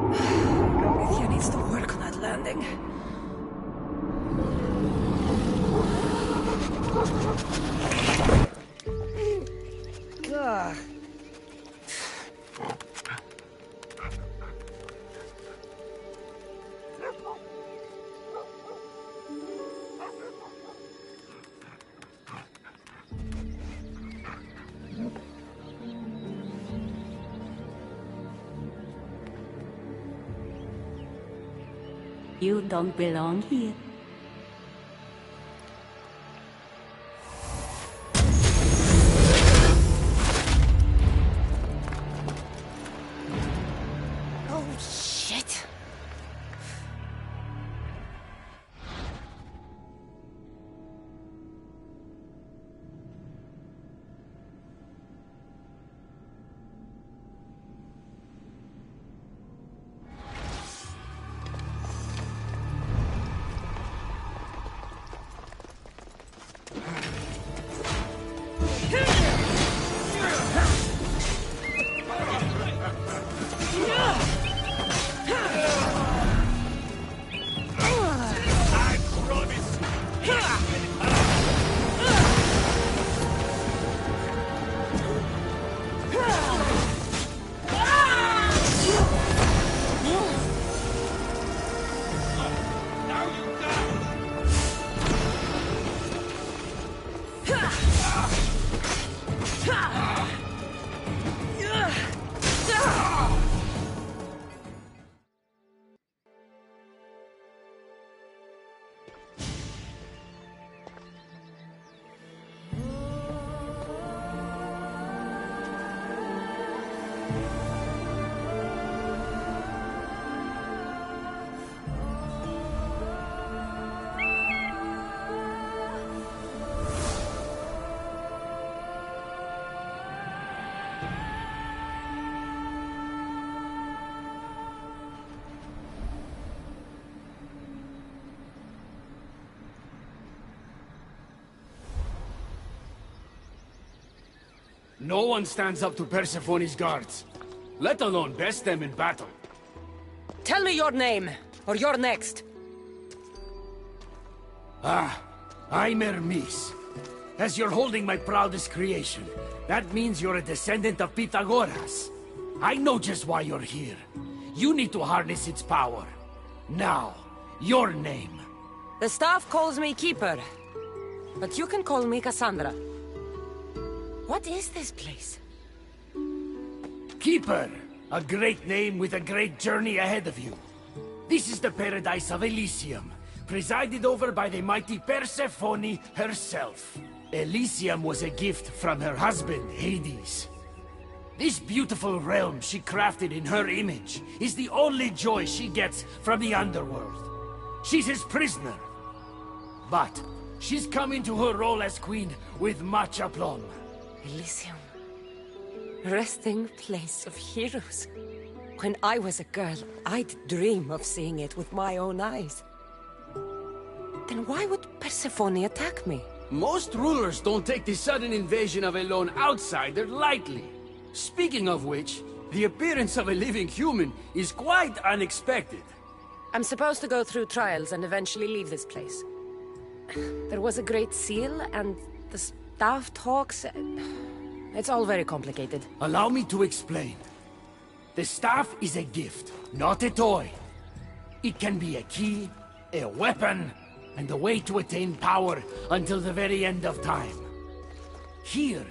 Arithia needs to work on that landing. Ugh. You don't belong here. Oh, shit. No one stands up to Persephone's guards, let alone best them in battle. Tell me your name, or you're next. I'm Hermes. As you're holding my proudest creation, that means you're a descendant of Pythagoras. I know just why you're here. You need to harness its power. Now, your name. The staff calls me Keeper, but you can call me Cassandra. What is this place? Keeper, a great name with a great journey ahead of you. This is the paradise of Elysium, presided over by the mighty Persephone herself. Elysium was a gift from her husband, Hades. This beautiful realm she crafted in her image is the only joy she gets from the underworld. She's his prisoner. But she's come into her role as queen with much aplomb. Elysium. Resting place of heroes. When I was a girl, I'd dream of seeing it with my own eyes. Then why would Persephone attack me? Most rulers don't take the sudden invasion of a lone outsider lightly. Speaking of which, the appearance of a living human is quite unexpected. I'm supposed to go through trials and eventually leave this place. There was a great seal, and the staff talks... It's all very complicated. Allow me to explain. The staff is a gift, not a toy. It can be a key, a weapon, and a way to attain power until the very end of time. Here,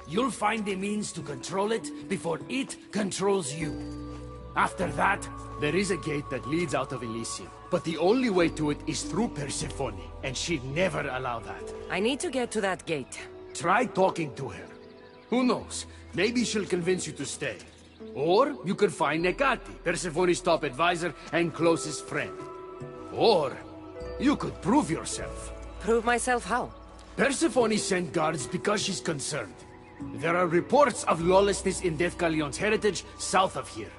you'll find the means to control it before it controls you. After that, there is a gate that leads out of Elysium. But the only way to it is through Persephone, and she'd never allow that. I need to get to that gate. Try talking to her. Who knows? Maybe she'll convince you to stay. Or you could find Nekati, Persephone's top advisor and closest friend. Or you could prove yourself. Prove myself how? Persephone sent guards because she's concerned. There are reports of lawlessness in Deathcalion's heritage south of here.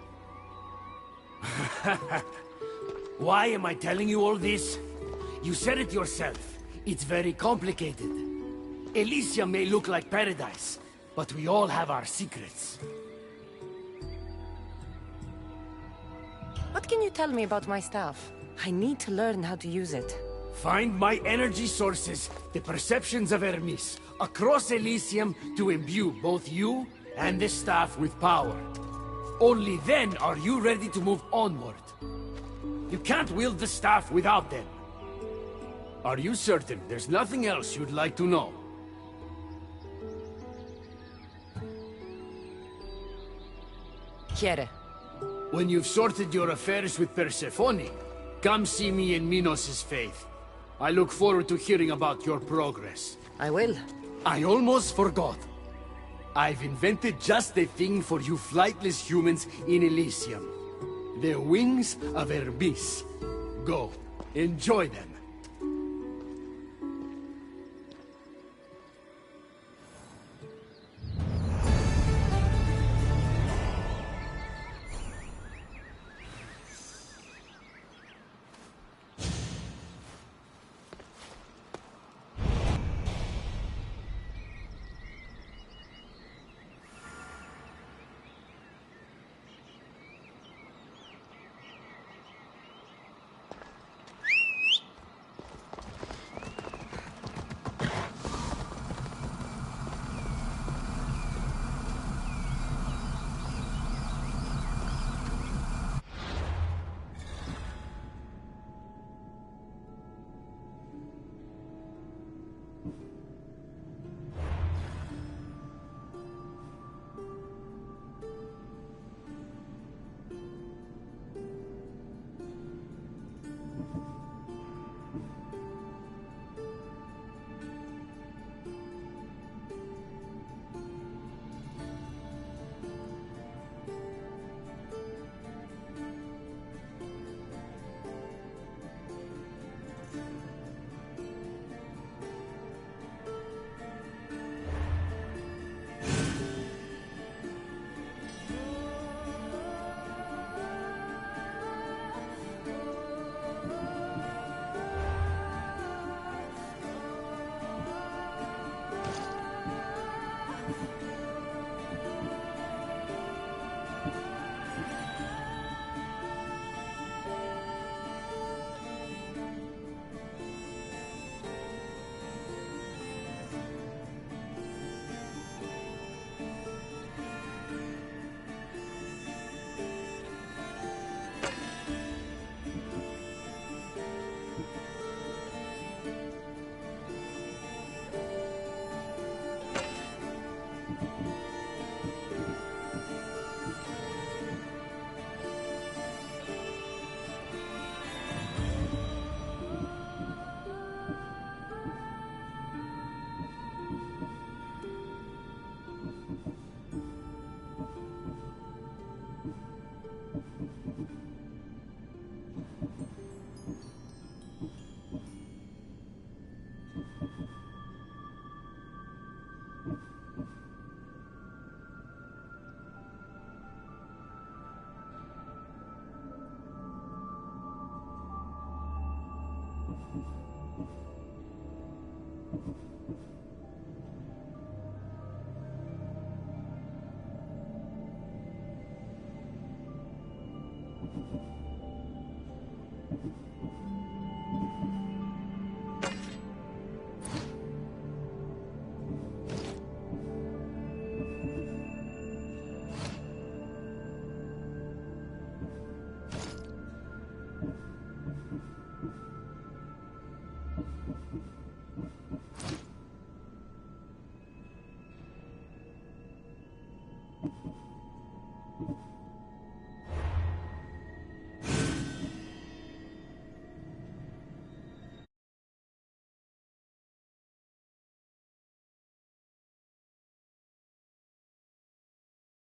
Why am I telling you all this? You said it yourself. It's very complicated. Elysium may look like paradise, but we all have our secrets. What can you tell me about my staff? I need to learn how to use it. Find my energy sources, the perceptions of Hermes, across Elysium to imbue both you and the staff with power. Only then are you ready to move onward. You can't wield the staff without them. Are you certain there's nothing else you'd like to know? Quiere. When you've sorted your affairs with Persephone, come see me in Minos' faith. I look forward to hearing about your progress. I will. I almost forgot. I've invented just the thing for you flightless humans in Elysium. The wings of Hermes. Go, enjoy them. you